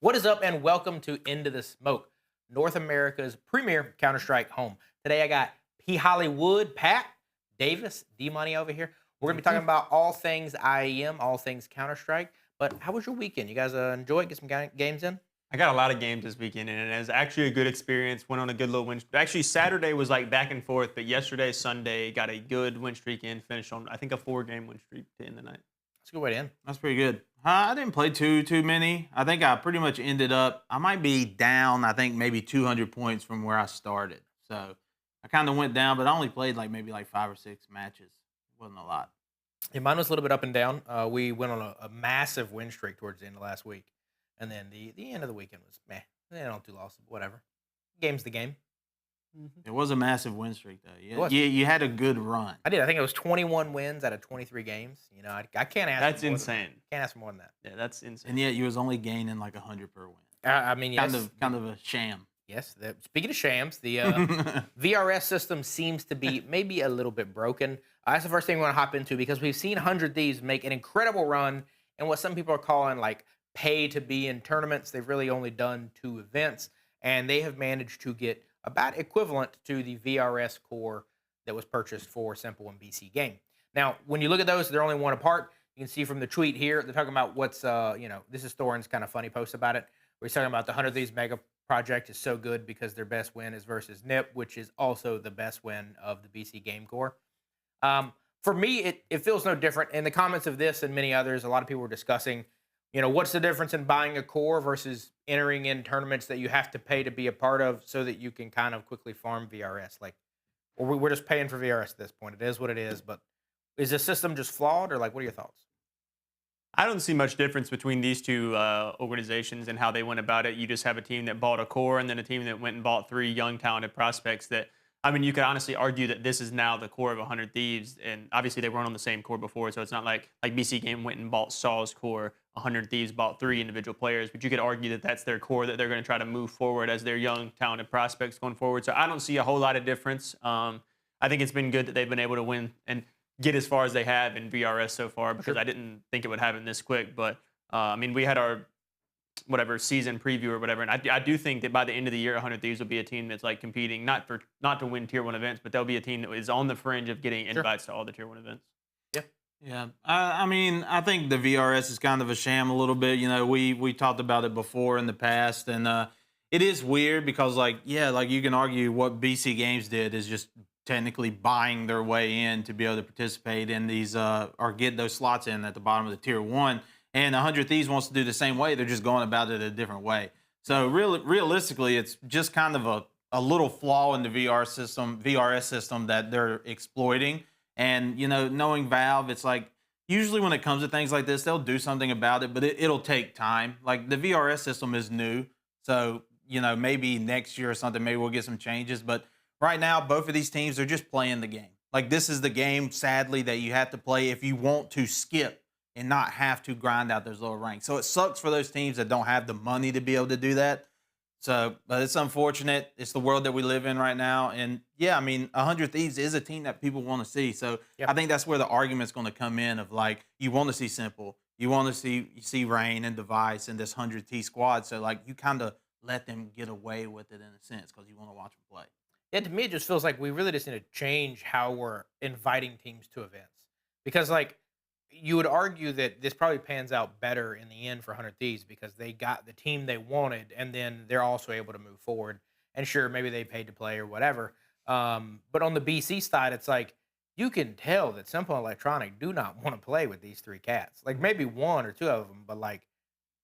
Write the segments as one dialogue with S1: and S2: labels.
S1: What is up, and welcome to Into the Smoke, North America's premier Counter-Strike home. Today I got P. Hollywood, Pat, Davis, D-Money over here. We're going to be talking about all things IEM, all things Counter-Strike. But how was your weekend? You guys enjoy it? Get some games in?
S2: I got a lot of games this weekend, and it was actually a good experience. Went on a good little win. Actually, Saturday was like back and forth, but yesterday, Sunday, got a good win streak in. Finished on, I think, a 4-game win streak to end the night.
S1: That's a good way to end.
S3: That's pretty good. I didn't play too many. I think I pretty much ended up. I might be down. I think maybe 200 points from where I started. So I kind of went down, but I only played maybe 5 or 6 matches. It wasn't a lot.
S1: Yeah, mine was a little bit up and down. We went on a massive win streak towards the end of last week, and then the end of the weekend was meh. They don't do losses, whatever. Game's the game.
S3: It was a massive win streak, though.
S1: You
S3: had a good run.
S1: I did. I think it was 21 wins out of 23 games. You know, I can't ask.
S2: That's
S1: for more
S2: insane.
S1: Can't ask for more than that.
S2: Yeah, that's insane.
S3: And yet you was only gaining like 100 per win.
S1: I mean, yes.
S3: Kind of a sham.
S1: Yes. Speaking of shams, the VRS system seems to be maybe a little bit broken. That's the first thing we want to hop into because we've seen 100 Thieves make an incredible run in what some people are calling like pay to be in tournaments. They've really only done 2 events, and they have managed to get about equivalent to the VRS core that was purchased for Simple and BC.Game. Now, when you look at those, they're only one apart. You can see from the tweet here, they're talking about what's, this is Thorin's kind of funny post about it, where he's talking about the 100 Thieves mega project is so good because their best win is versus NIP, which is also the best win of the BC.Game core. For me, it feels no different. In the comments of this and many others, a lot of people were discussing, what's the difference in buying a core versus entering in tournaments that you have to pay to be a part of so that you can kind of quickly farm VRS? Or we're just paying for VRS at this point. It is what it is. But is the system just flawed, or what are your thoughts?
S2: I don't see much difference between these two organizations and how they went about it. You just have a team that bought a core and then a team that went and bought 3 young, talented prospects that, I mean, you could honestly argue that this is now the core of 100 Thieves, and obviously they weren't on the same core before, so it's not like BC.Game went and bought Saw's core. 100 Thieves bought 3 individual players, but you could argue that that's their core that they're going to try to move forward as their young, talented prospects going forward. So I don't see a whole lot of difference. I think it's been good that they've been able to win and get as far as they have in VRS so far because I didn't think it would happen this quick. But, I mean, we had our season preview or whatever, and I do think that by the end of the year, 100 Thieves will be a team that's competing not to win Tier 1 events, but they'll be a team that is on the fringe of getting invites to all the Tier 1 events.
S3: Yeah. I mean, I think the VRS is kind of a sham a little bit. We talked about it before in the past, and it is weird because, you can argue what BC Games did is just technically buying their way in to be able to participate in these or get those slots in at the bottom of the Tier 1. And 100 Thieves wants to do the same way. They're just going about it a different way. So realistically, it's just kind of a little flaw in the VRS system that they're exploiting. And, knowing Valve, it's usually when it comes to things like this, they'll do something about it, but it'll take time. The VRS system is new. So, maybe next year or something, maybe we'll get some changes. But right now, both of these teams are just playing the game. This is the game, sadly, that you have to play if you want to skip and not have to grind out those lower ranks. So it sucks for those teams that don't have the money to be able to do that. So, but it's unfortunate. It's the world that we live in right now. And yeah, I mean, 100 Thieves is a team that people want to see. So I think that's where the argument's going to come in of you want to see Simple, you want to see Rain and Device and this 100 T squad. So you kind of let them get away with it in a sense because you want to watch them play.
S1: Yeah, to me, it just feels like we really just need to change how we're inviting teams to events. Because, you would argue that this probably pans out better in the end for 100 Thieves because they got the team they wanted, and then they're also able to move forward. And sure, maybe they paid to play or whatever. But on the BC side, it's you can tell that Simple Electronic do not want to play with these 3 cats. Maybe 1 or 2 of them, but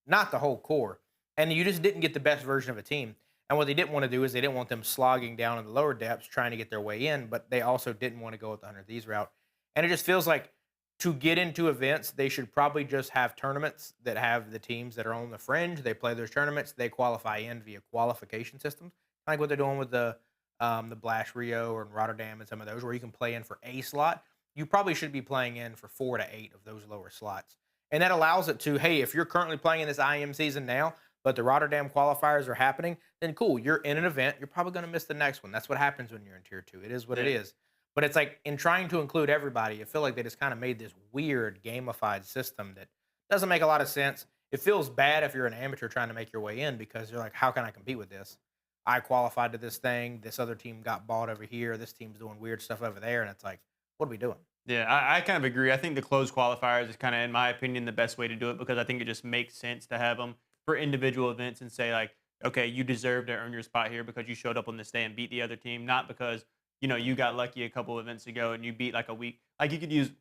S1: not the whole core. And you just didn't get the best version of a team. And what they didn't want to do is they didn't want them slogging down in the lower depths trying to get their way in, but they also didn't want to go with the 100 Thieves route. And it just feels like to get into events, they should probably just have tournaments that have the teams that are on the fringe. They play those tournaments. They qualify in via qualification systems, like what they're doing with the Blash Rio or in Rotterdam and some of those, where you can play in for a slot. You probably should be playing in for 4 to 8 of those lower slots. And that allows it to, hey, if you're currently playing in this IEM season now, but the Rotterdam qualifiers are happening, then cool, you're in an event. You're probably going to miss the next one. That's what happens when you're in Tier 2. It is what it is. But it's in trying to include everybody, I feel like they just kind of made this weird gamified system that doesn't make a lot of sense. it feels bad if you're an amateur trying to make your way in because you're like, how can I compete with this? I qualified to this thing. This other team got bought over here. This team's doing weird stuff over there, and it's like, what are we doing?
S2: Yeah, I kind of agree. I think the closed qualifiers is kind of, in my opinion, the best way to do it because I think it just makes sense to have them for individual events and say like, okay, you deserve to earn your spot here because you showed up on this day and beat the other team, not because you got lucky a couple events ago and you beat like a week. Like you could use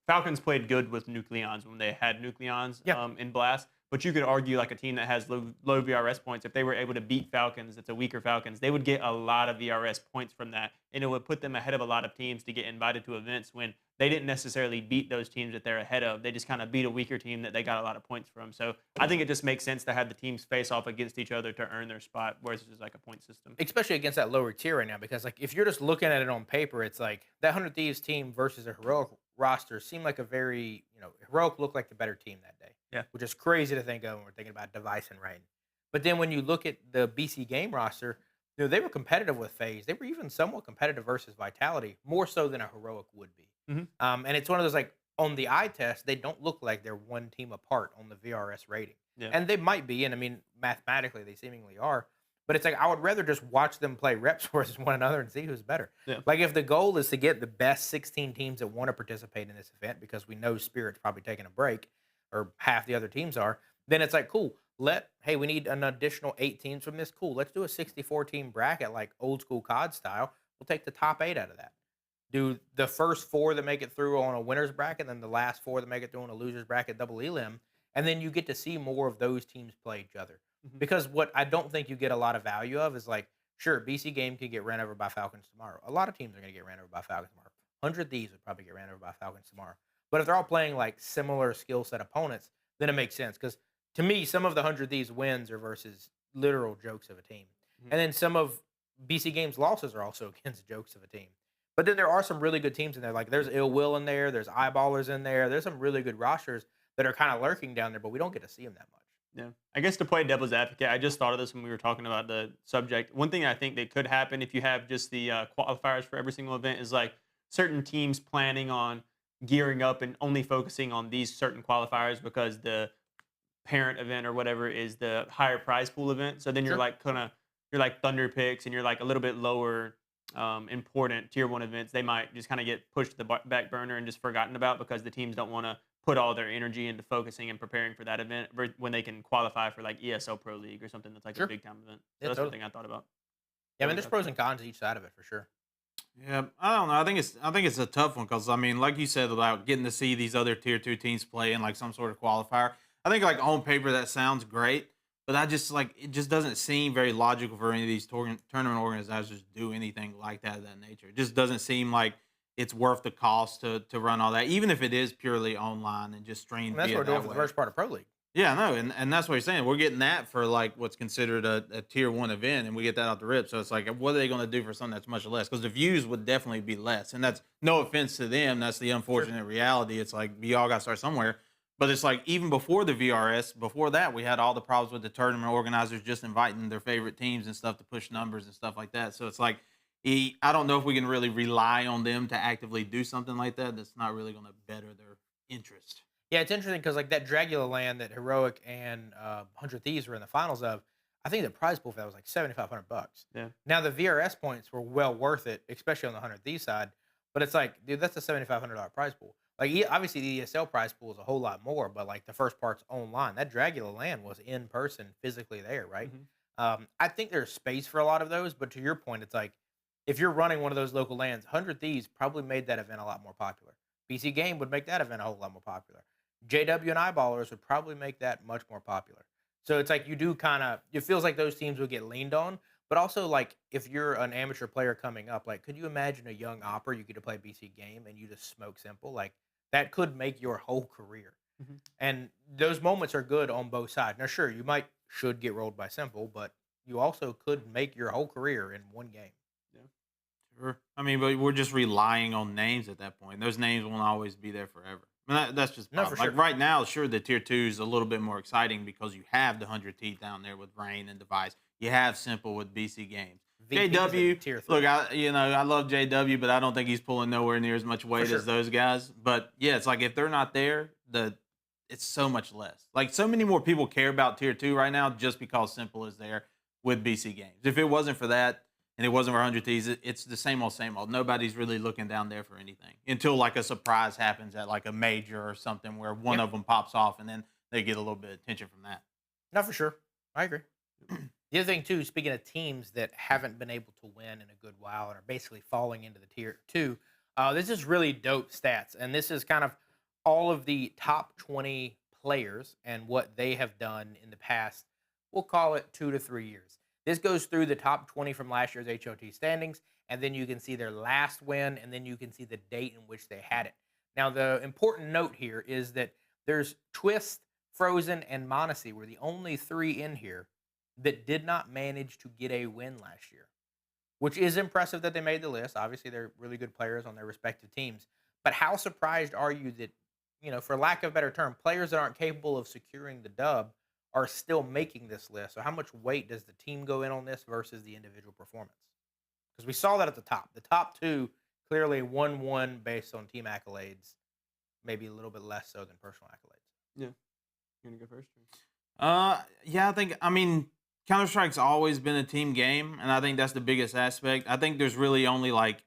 S2: Falcons played good with Nucleons when they had Nucleons in Blast, but you could argue like a team that has low VRS points, if they were able to beat Falcons, it's a weaker Falcons, they would get a lot of VRS points from that, and it would put them ahead of a lot of teams to get invited to events when they didn't necessarily beat those teams that they're ahead of. They just kind of beat a weaker team that they got a lot of points from. So I think it just makes sense to have the teams face off against each other to earn their spot, whereas it's like a point system.
S1: Especially against that lower tier right now, because like if you're just looking at it on paper, it's like that 100 Thieves team versus a Heroic roster seemed like a very, Heroic looked like the better team that day.
S2: Yeah.
S1: Which is crazy to think of when we're thinking about Device and Rain. But then when you look at the BC.Game roster, they were competitive with FaZe. They were even somewhat competitive versus Vitality, more so than a Heroic would be.
S2: Mm-hmm.
S1: And it's one of those like on the eye test, they don't look like they're one team apart on the VRS rating.
S2: Yeah.
S1: And they might be, and I mean mathematically they seemingly are. But it's like I would rather just watch them play reps versus one another and see who's better.
S2: Yeah.
S1: Like if the goal is to get the best 16 teams that want to participate in this event, because we know Spirit's probably taking a break, or half the other teams are, then it's like cool. Hey, we need an additional 8 teams from this. Cool. Let's do a 64 team bracket like old school COD style. We'll take the top 8 out of that. Do the first 4 that make it through on a winner's bracket, then the last 4 that make it through on a loser's bracket double elim, and then you get to see more of those teams play each other.
S2: Mm-hmm.
S1: Because what I don't think you get a lot of value of is like, sure, BC.Game could get ran over by Falcons tomorrow. A lot of teams are going to get ran over by Falcons tomorrow. 100 Thieves would probably get ran over by Falcons tomorrow. But if they're all playing like similar skill set opponents, then it makes sense. Because to me, some of the 100 Thieves wins are versus literal jokes of a team.
S2: Mm-hmm.
S1: And then some of BC.Game's losses are also against jokes of a team. But then there are some really good teams in there. Like there's Ill Will in there. There's Eyeballers in there. There's some really good rosters that are kind of lurking down there, but we don't get to see them that much.
S2: Yeah. I guess to play devil's advocate, I just thought of this when we were talking about the subject. One thing I think that could happen if you have just the qualifiers for every single event is like certain teams planning on gearing up and only focusing on these certain qualifiers because the parent event or whatever is the higher prize pool event. So then you're like you're like Thunder Picks and you're like a little bit lower important tier 1 events. They might just kind of get pushed to the back burner and just forgotten about because the teams don't want to put all their energy into focusing and preparing for that event when they can qualify for like ESL Pro League or something that's like a big time event. So that's one thing I thought about.
S1: Yeah, I mean, there's pros and cons to each side of it for sure.
S3: Yeah, I don't know. I think it's a tough one because I mean, like you said about getting to see these other tier 2 teams play in like some sort of qualifier. I think like on paper that sounds great, but I just like it just doesn't seem very logical for any of these tournament organizers to do anything like that of that nature. It just doesn't seem like it's worth the cost to run all that, even if it is purely online and just streamed.
S1: That's what we're doing for the first part of Pro League.
S3: Yeah, no, and that's what you're saying. We're getting that for like what's considered a tier 1 event, and we get that out the rip. So it's like, what are they going to do for something that's much less? Because the views would definitely be less, and that's no offense to them. That's the unfortunate reality. It's like we all got to start somewhere. But it's like even before the VRS, before that, we had all the problems with the tournament organizers just inviting their favorite teams and stuff to push numbers and stuff like that. So it's like, I don't know if we can really rely on them to actively do something like that. That's not really going to better their interest.
S1: Yeah, it's interesting because like that Dragula land that Heroic and 100 Thieves were in the finals of, I think the prize pool for that was like $7,500.
S2: Yeah.
S1: Now the VRS points were well worth it, especially on the 100 Thieves side. But it's like, dude, that's a $7,500 prize pool. Like obviously the ESL prize pool is a whole lot more, but like the first part's online. That Dragula land was in person, physically there, right?
S2: Mm-hmm.
S1: I think there's space for a lot of those, but to your point, it's like if you're running one of those local lands, 100 Thieves probably made that event a lot more popular. BC.Game would make that event a whole lot more popular. JW and Eyeballers would probably make that much more popular. So it's like you do kind of, it feels like those teams would get leaned on, but also like if you're an amateur player coming up, like could you imagine a young opera you get to play BC.Game and you just smoke simple? Like that could make your whole career.
S2: Mm-hmm.
S1: And those moments are good on both sides. Now, sure, you should get rolled by simple, but you also could make your whole career in one game.
S2: Yeah.
S3: Sure. I mean, but we're just relying on names at that point. Those names won't always be there forever. I mean, that's just
S1: No, for
S3: like
S1: sure.
S3: right now. Sure, the tier 2 is a little bit more exciting because you have the 100 Teeth down there with Rain and Device. You have Simple with BC.Game. JW,
S1: tier 3.
S3: look, I love JW, but I don't think he's pulling nowhere near as much weight
S1: sure.
S3: as those guys. But yeah, it's like if they're not there, the it's so much less. Like, so many more people care about tier 2 right now just because Simple is there with BC Games. If it wasn't for that and it wasn't for 100 Thieves, it's the same old, same old. Nobody's really looking down there for anything until like a surprise happens at like a major or something where one of them pops off and then they get a little bit of attention from that.
S1: Not for sure. I agree. The other thing too, speaking of teams that haven't been able to win in a good while and are basically falling into the tier 2, this is really dope stats, and this is kind of all of the top 20 players and what they have done in the past. We'll call it 2 to 3 years. This goes through the top 20 from last year's HOT standings, and then you can see their last win, and then you can see the date in which they had it. Now, the important note here is that there's Twist, Frozen, and Monacy were the only 3 in here that did not manage to get a win last year, which is impressive that they made the list. Obviously, they're really good players on their respective teams. But how surprised are you that, for lack of a better term, players that aren't capable of securing the dub are still making this list? So how much weight does the team go in on this versus the individual performance? Because we saw that at the top. The top 2 clearly won based on team accolades, maybe a little bit less so than personal accolades.
S2: Yeah. You want to go first?
S3: Yeah, I mean, Counter-Strike's always been a team game, and I think that's the biggest aspect. I think there's really only, like,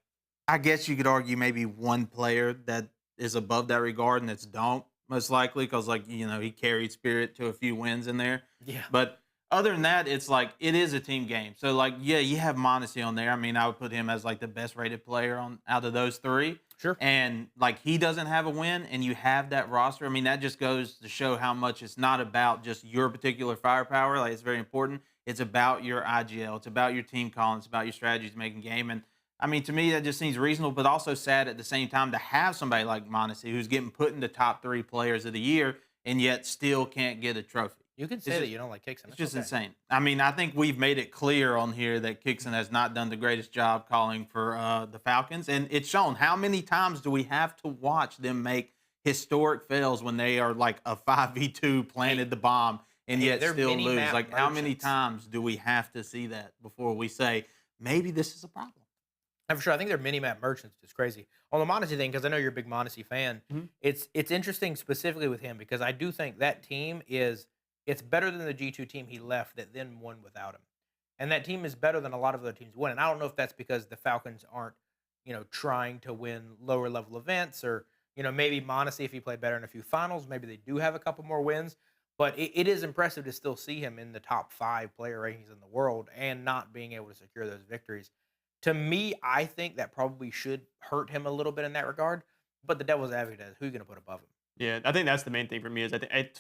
S3: I guess you could argue maybe one player that is above that regard, and it's Donk, most likely, because, like, he carried Spirit to a few wins in there.
S1: Yeah.
S3: But other than that, it's like, it is a team game. So, like, yeah, you have Monacy on there. I mean, I would put him as, like, the best-rated player out of those 3.
S1: Sure.
S3: And, like, he doesn't have a win, and you have that roster. I mean, that just goes to show how much it's not about just your particular firepower. Like, it's very important. It's about your IGL. It's about your team calling. It's about your strategies making game. And, I mean, to me, that just seems reasonable, but also sad at the same time to have somebody like Monacy who's getting put in the top 3 players of the year and yet still can't get a trophy.
S1: You can say that you don't like Kixon.
S3: It's just insane. I mean, I think we've made it clear on here that Kixon has not done the greatest job calling for the Falcons, and it's shown. How many times do we have to watch them make historic fails when they are like a 5v2 planted the bomb and yet still lose? Like, how many times do we have to see that before we say, maybe this is a problem?
S1: And for sure, I think they're mini-map merchants. It's crazy. On the Monacy thing, because I know you're a big Monacy fan, it's interesting specifically with him because I do think that team it's better than the G2 team he left that then won without him. And that team is better than a lot of other teams win. And I don't know if that's because the Falcons aren't, trying to win lower level events or, maybe Monacy, if he played better in a few finals, maybe they do have a couple more wins. But it is impressive to still see him in the top 5 player rankings in the world and not being able to secure those victories. To me, I think that probably should hurt him a little bit in that regard. But the devil's advocate is who are you going to put above him?
S2: Yeah, I think that's the main thing for me. Is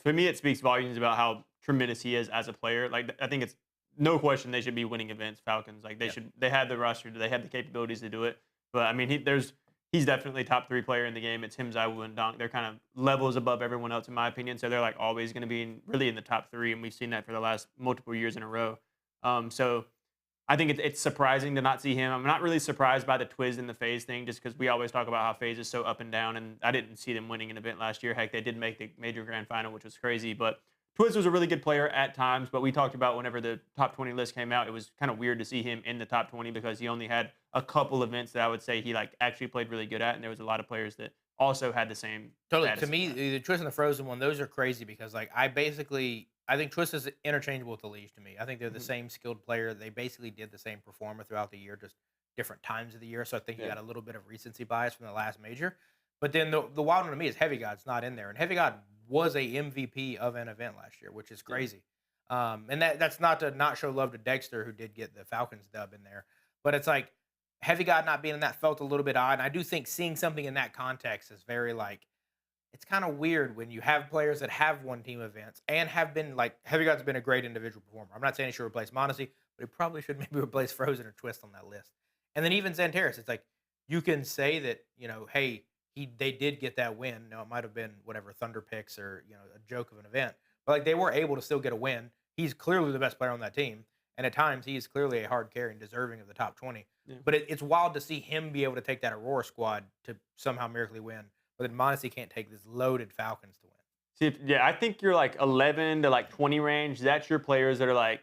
S2: for me, it speaks volumes about how tremendous he is as a player. Like, I think it's no question they should be winning events. Falcons, like they had the roster, they had the capabilities to do it. But I mean, he's definitely top 3 player in the game. It's him, Zywoo, and Donk. They're kind of levels above everyone else in my opinion. So they're like always going to be really in the top 3, and we've seen that for the last multiple years in a row. So I think it's surprising to not see him. I'm not really surprised by the Twiz and the FaZe thing, just because we always talk about how FaZe is so up and down, and I didn't see them winning an event last year. Heck, they did make the major grand final, which was crazy. But Twiz was a really good player at times, but we talked about whenever the top 20 list came out, it was kind of weird to see him in the top 20 because he only had a couple events that I would say he like actually played really good at, and there was a lot of players that also had the same.
S1: Totally. To me, the Twist and the Frozen one, those are crazy because like I think Twist is interchangeable with the Leash to me. I think they're the same skilled player. They basically did the same performer throughout the year, just different times of the year. So I think you got a little bit of recency bias from the last major. But then the wild one to me is Heavy God's not in there. And Heavy God was a MVP of an event last year, which is crazy. And that's not to not show love to Dexter, who did get the Falcons dub in there. But it's like Heavy God not being in that felt a little bit odd. And I do think seeing something in that context is very like, it's kind of weird when you have players that have won team events and have been like Heavy God's been a great individual performer. I'm not saying he should replace Monacy, but he probably should maybe replace Frozen or Twist on that list. And then even Xantares, it's like you can say that, hey, they did get that win. Now it might have been whatever Thunder picks or a joke of an event, but like they were able to still get a win. He's clearly the best player on that team, and at times he is clearly a hard carry and deserving of the top 20. Yeah. But it's wild to see him be able to take that Aurora squad to somehow miraculously win. But then Monacy can't take this loaded Falcons to win.
S2: See, I think you're like 11 to like 20 range. That's your players that are like,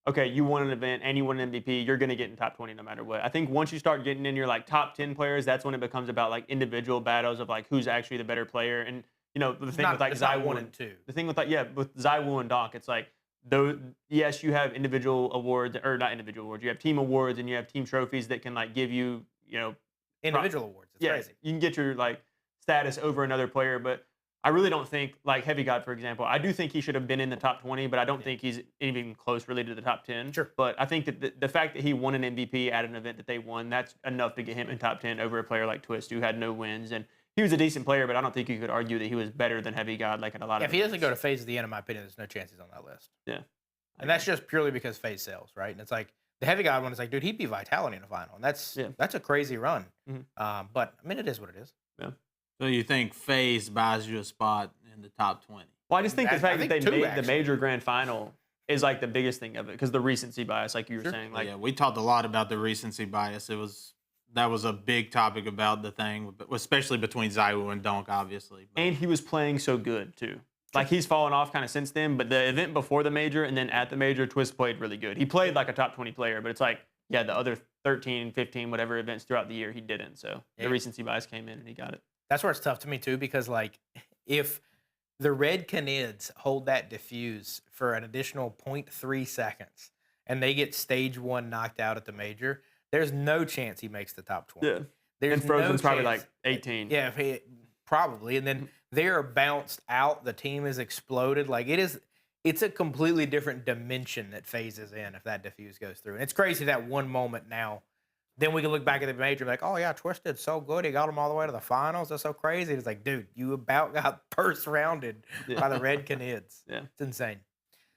S2: okay, you won an event and you won an MVP, you're going to get in top 20 no matter what. I think once you start getting in your like top 10 players, that's when it becomes about like individual battles of like who's actually the better player. And you know, the thing
S1: not-
S2: with like
S1: it's not 1
S2: Zywoo
S1: and 2.
S2: the thing with like with Zywoo and Donk, it's like though yes, you have individual awards or not individual awards, you have team awards and you have team trophies that can like give you, you know,
S1: Individual awards. It's
S2: yeah,
S1: crazy.
S2: you can get your like status over another player, but I really don't think like Heavy God, for example. I do think he should have been in the top 20, but I don't think he's even close really to the top 10.
S1: Sure.
S2: But I think that the fact that he won an MVP at an event that they won, that's enough to get him in top 10 over a player like Twist who had no wins. And he was a decent player, but I don't think you could argue that he was better than Heavy God like in a lot of
S1: If he doesn't go to
S2: events.
S1: FaZe at the end, in my opinion, there's no chance he's on that list.
S2: Yeah.
S1: And that's just purely because FaZe sells, right? And it's like the Heavy God one is like, dude, he beat Vitality in the final. And that's a crazy run. But I mean, it is what it is.
S2: Yeah.
S3: So you think FaZe buys you a spot in the top 20?
S2: Well, I just think the fact that they
S1: two,
S2: made the
S1: actually.
S2: major grand final is like the biggest thing of it because the recency bias, like you were
S1: Sure.
S2: saying,
S3: Like,
S2: like
S3: yeah, we talked a lot about the recency bias. That was a big topic about the thing, especially between Zywoo and Donk, obviously. But,
S2: and he was playing so good too. Like he's fallen off kind of since then, but the event before the major and then at the major, Twist played really good. He played like a top 20 player, but it's like, yeah, the other 13, 15, whatever events throughout the year, he didn't. So the recency bias came in and he got it.
S1: That's where it's tough to me too, because like if the Red Canids hold that diffuse for an additional 0.3 seconds and they get stage 1 knocked out at the major, there's no chance he makes the top 20.
S2: Yeah.
S1: There's
S2: And Frozen's
S1: no
S2: probably
S1: chance.
S2: like 18.
S1: Yeah, probably. And then they're bounced out. The team is exploded. Like it's a completely different dimension that FaZe is in if that diffuse goes through. And it's crazy that one moment now. Then we can look back at the major and be like, oh yeah, Twist did so good. He got them all the way to the finals. That's so crazy. It's like, dude, you about got first rounded by the Red Canids.
S2: Yeah.
S1: It's insane.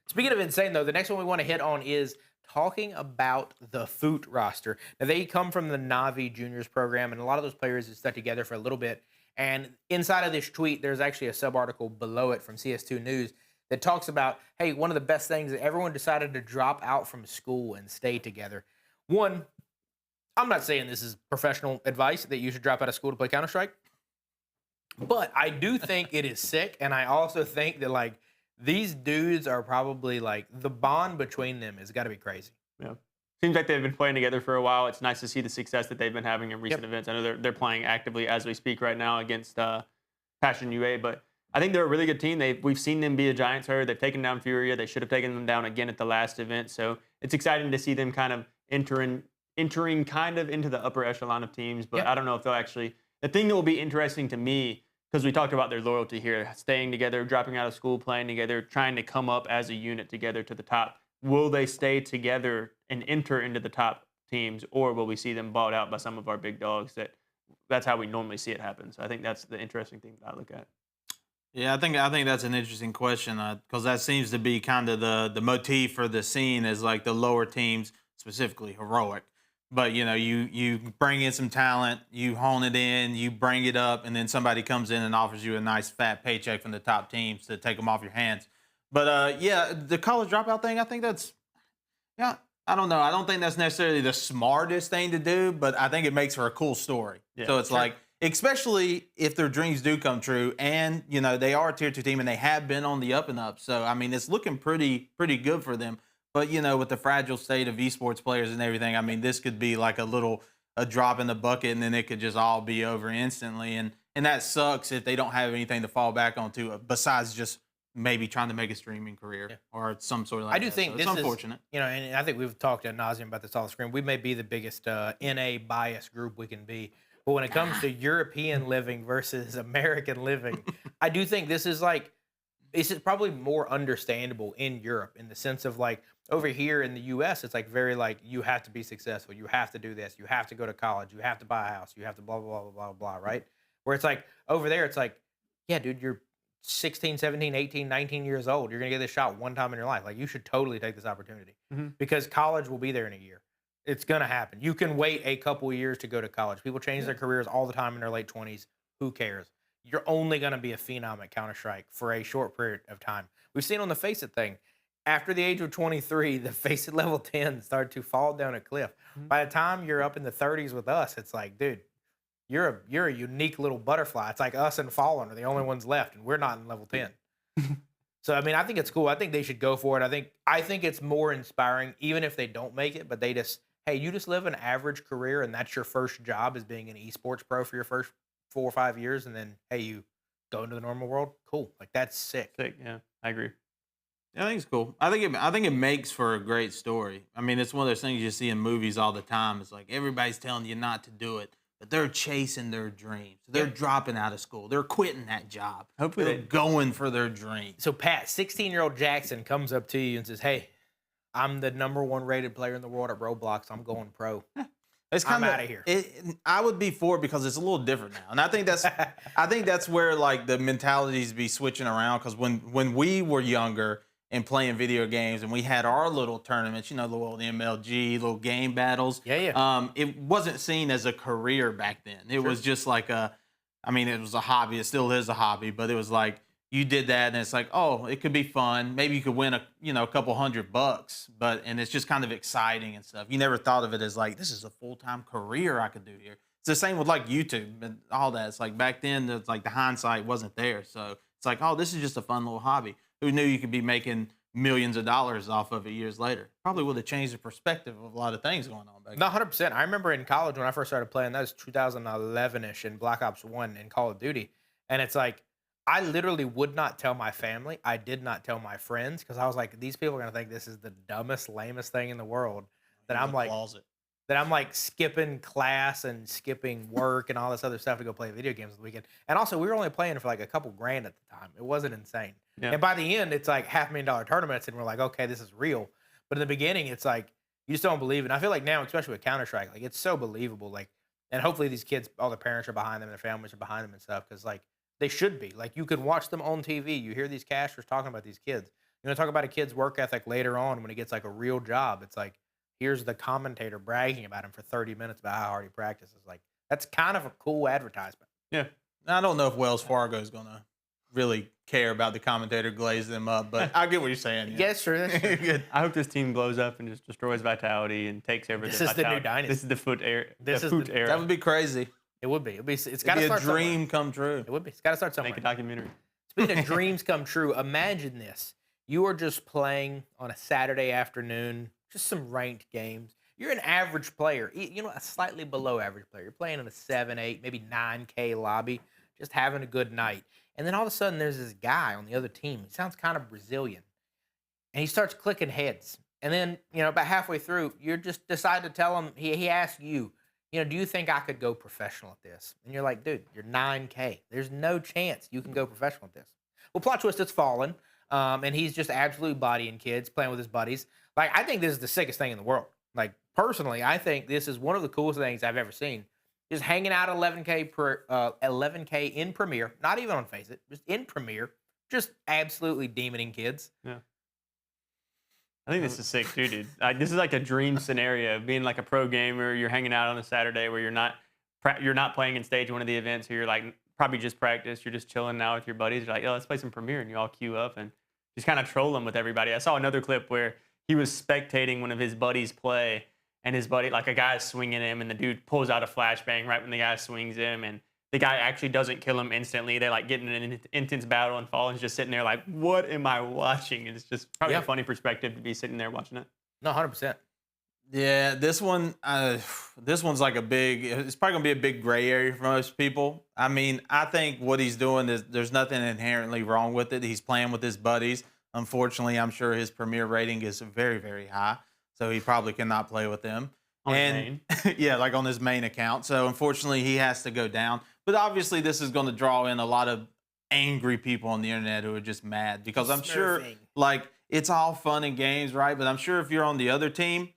S1: Speaking of insane, though, the next one we want to hit on is talking about the Foot roster. Now, they come from the NAVI juniors program, and a lot of those players have stuck together for a little bit. And inside of this tweet, there's actually a sub-article below it from CS2 News that talks about, hey, one of the best things that everyone decided to drop out from school and stay together. One, I'm not saying this is professional advice that you should drop out of school to play Counter-Strike, but I do think it is sick, and I also think that, like, these dudes are probably like the bond between them has got to be crazy.
S2: Yeah. Seems like they've been playing together for a while. It's nice to see the success that they've been having in recent events. I know they're playing actively as we speak right now against Passion UA, but I think they're a really good team. We've seen them be a Giants herd. They've taken down Furia. They should have taken them down again at the last event. So it's exciting to see them kind of entering kind of into the upper echelon of teams. But I don't know if they'll actually. The thing that will be interesting to me, because we talked about their loyalty here, staying together, dropping out of school, playing together, trying to come up as a unit together to the top. Will they stay together and enter into the top teams, or will we see them bought out by some of our big dogs? That's how we normally see it happen. So I think that's the interesting thing that I look at.
S3: Yeah, I think that's an interesting question because that seems to be kind of the motif for the scene is like the lower teams, specifically heroic. But, you know, you bring in some talent, you hone it in, you bring it up, and then somebody comes in and offers you a nice fat paycheck from the top teams to take them off your hands. But, yeah, the college dropout thing, I think that's, yeah, I don't know. I don't think that's necessarily the smartest thing to do, but I think it makes for a cool story. Yeah, so it's like, especially if their dreams do come true and, you know, they are a tier 2 team and they have been on the up and up. So, I mean, it's looking pretty good for them. But, you know, with the fragile state of esports players and everything, I mean, this could be like a drop in the bucket and then it could just all be over instantly. And that sucks if they don't have anything to fall back onto besides just maybe trying to make a streaming career or some sort of like
S1: I do think
S3: so
S1: this
S3: it's unfortunate.
S1: is, you know, and I think we've talked ad nauseum about this all the screen. We may be the biggest NA bias group we can be. But when it comes to European living versus American living, I do think this is probably more understandable in Europe in the sense of like over here in the US, it's like very like you have to be successful. You have to do this. You have to go to college. You have to buy a house. You have to blah, blah, blah, blah, blah, right? Where it's like over there, it's like, yeah, dude, you're 16, 17, 18, 19 years old. You're going to get this shot one time in your life. Like you should totally take this opportunity because college will be there in a year. It's going to happen. You can wait a couple of years to go to college. People change their careers all the time in their late 20s. Who cares? You're only going to be a phenom at Counter-Strike for a short period of time. We've seen on the FaZe It thing, after the age of 23, the FaZe It level 10 started to fall down a cliff. By the time you're up in the 30s with us, it's like, dude, you're a unique little butterfly. It's like us and Fallen are the only ones left, and we're not in level 10. So, I mean, I think it's cool. I think they should go for it. I think it's more inspiring, even if they don't make it, but they just, hey, you just live an average career, and that's your first job is being an esports pro for your first 4 or 5 years, and then, hey, you go into the normal world. Cool. Like that's sick.
S2: Sick. Yeah, I agree.
S3: I think it's cool. I think it makes for a great story. I mean, it's one of those things you see in movies all the time. It's like everybody's telling you not to do it, but they're chasing their dreams. They're dropping out of school. They're quitting that job.
S2: Hopefully
S3: they're going for their dreams.
S1: So Pat, 16-year-old Jackson comes up to you and says, "Hey, I'm the #1 rated player in the world at Roblox. I'm going pro.
S3: It's
S1: I'm
S3: kind of
S1: out of here."
S3: I would be for it because it's a little different now, and I think that's where like the mentalities be switching around. Because when we were younger and playing video games, and we had our little tournaments, you know, the little MLG, little game battles.
S1: Yeah.
S3: It wasn't seen as a career back then. It was just like it was a hobby. It still is a hobby, but it was like you did that, and it's like, oh, it could be fun. Maybe you could win a couple $100, and it's just kind of exciting and stuff. You never thought of it as like this is a full-time career I could do here. It's the same with like YouTube and all that. It's like back then, it's like the hindsight wasn't there, so it's like, oh, this is just a fun little hobby. Who knew you could be making millions of dollars off of it years later? Probably would have changed the perspective of a lot of things going on back then.
S1: No, 100%. I remember in college when I first started playing, that was 2011-ish in Black Ops 1 in Call of Duty. And it's like, I literally would not tell my family. I did not tell my friends because I was like, these people are going to think this is the dumbest, lamest thing in the world. That I'm like skipping class and skipping work and all this other stuff to go play video games on the weekend. And also, we were only playing for like a couple grand at the time. It wasn't insane.
S2: Yeah.
S1: And by the end, it's like $500,000 tournaments, and we're like, okay, this is real. But in the beginning, it's like you just don't believe it. And I feel like now, especially with Counter-Strike, like it's so believable. Like, and hopefully these kids, all their parents are behind them, and their families are behind them and stuff, because like they should be. Like you could watch them on TV. You hear these casters talking about these kids. You know, talk about a kid's work ethic later on when he gets like a real job. It's like, here's the commentator bragging about him for 30 minutes about how hard he practices. Like, that's kind of a cool advertisement.
S3: Yeah. I don't know if Wells Fargo is going to really care about the commentator glaze them up, but I get what you're saying. Yeah.
S1: Yes, sir. That's true.
S2: I hope this team blows up and just destroys Vitality and takes over
S1: This
S2: the
S1: is the new
S2: Vitality.
S1: dynasty.
S2: This is the foot era.
S1: This is
S2: foot
S1: the-
S2: era.
S3: That would be crazy.
S1: It would be. It's got
S3: It'd
S1: to
S3: be a
S1: start
S3: dream
S1: somewhere.
S3: come true.
S1: It would be. It's got to start somewhere.
S2: Make a documentary.
S1: Speaking of dreams come true, imagine this. You are just playing on a Saturday afternoon, just some ranked games. You're an average player, you know, a slightly below average player. You're playing in a 7, 8, maybe 9K lobby, just having a good night. And then all of a sudden, there's this guy on the other team. He sounds kind of Brazilian. And he starts clicking heads. And then, you know, about halfway through, you just decide to tell him, he asks you, you know, do you think I could go professional at this? And you're like, dude, you're 9K. There's no chance you can go professional at this. Well, plot twist, it's Fallen. And he's just absolutely bodying kids, playing with his buddies. Like, I think this is the sickest thing in the world. Like, personally, I think this is one of the coolest things I've ever seen. Just hanging out 11K in Premiere, not even on FaZe It, just in Premiere, just absolutely demoning kids.
S2: Yeah. I think this is sick too, dude. This is like a dream scenario of being like a pro gamer. You're hanging out on a Saturday where you're not playing in stage one of the events. Or you're like probably just practice. You're just chilling now with your buddies. You're like, yo, let's play some Premiere, and you all queue up and just kind of troll them with everybody. I saw another clip where he was spectating one of his buddies play, and his buddy, like a guy's swinging him, and the dude pulls out a flashbang right when the guy swings him, and the guy actually doesn't kill him instantly. They like get in an intense battle, and Fallen's just sitting there like, what am I watching? And it's just probably a funny perspective to be sitting there watching it.
S1: No, 100%.
S3: Yeah, this one's like it's probably gonna be a big gray area for most people. I mean, I think what he's doing is there's nothing inherently wrong with it. He's playing with his buddies. Unfortunately, I'm sure his Premiere rating is very, very high, so he probably cannot play with them.
S2: On his main.
S3: Yeah, like on his main account. So unfortunately, he has to go down. But obviously, this is going to draw in a lot of angry people on the internet who are just mad because I'm sure, like, it's all fun and games, right? But I'm sure if you're on the other team,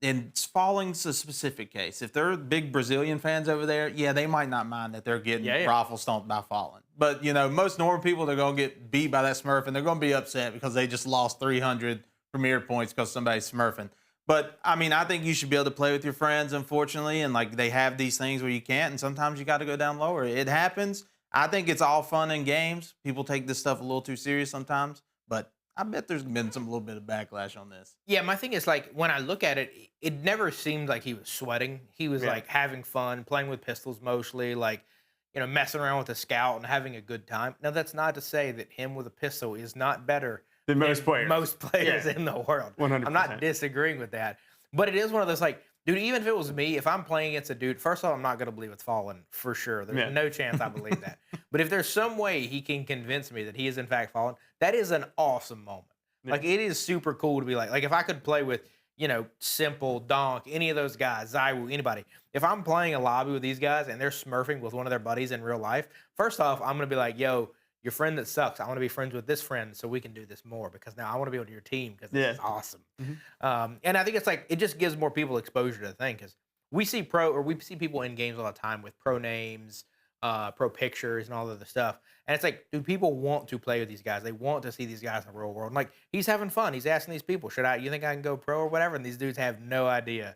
S3: and Falling's a specific case. If they're big Brazilian fans over there, yeah, they might not mind that they're getting rifle stomped by Fallen. But, you know, most normal people, they're going to get beat by that Smurf, and they're going to be upset because they just lost 300 Premiere points because somebody's Smurfing. But, I mean, I think you should be able to play with your friends, unfortunately, and, like, they have these things where you can't, and sometimes you got to go down lower. It happens. I think it's all fun and games. People take this stuff a little too serious sometimes, but I bet there's been a little bit of backlash on this.
S1: Yeah, my thing is, like, when I look at it, it never seemed like he was sweating. He was, like, having fun, playing with pistols mostly, like, you know, messing around with a scout and having a good time. Now, that's not to say that him with a pistol is not better
S2: than most players
S1: in the world.
S2: 100%.
S1: I'm not disagreeing with that. But it is one of those, like, Dude, even if it was me, if I'm playing against a dude, first of all, I'm not going to believe it's Fallen for sure. There's
S2: Yeah.
S1: no chance I believe that. But if there's some way he can convince me that he is in fact Fallen, that is an awesome moment.
S2: Yeah.
S1: Like, it is super cool to be like if I could play with, Simple, Donk, any of those guys, Zywoo, anybody. If I'm playing a lobby with these guys and they're smurfing with one of their buddies in real life, first off, I'm going to be like, yo, your friend that sucks, I want to be friends with this friend so we can do this more because now I want to be on your team because this is awesome. And I think it's like, it just gives more people exposure to the thing because we see people in games all the time with pro names, pro pictures, and all of the stuff. And it's like, dude, people want to play with these guys. They want to see these guys in the real world. And like, he's having fun. He's asking these people, you think I can go pro or whatever? And these dudes have no idea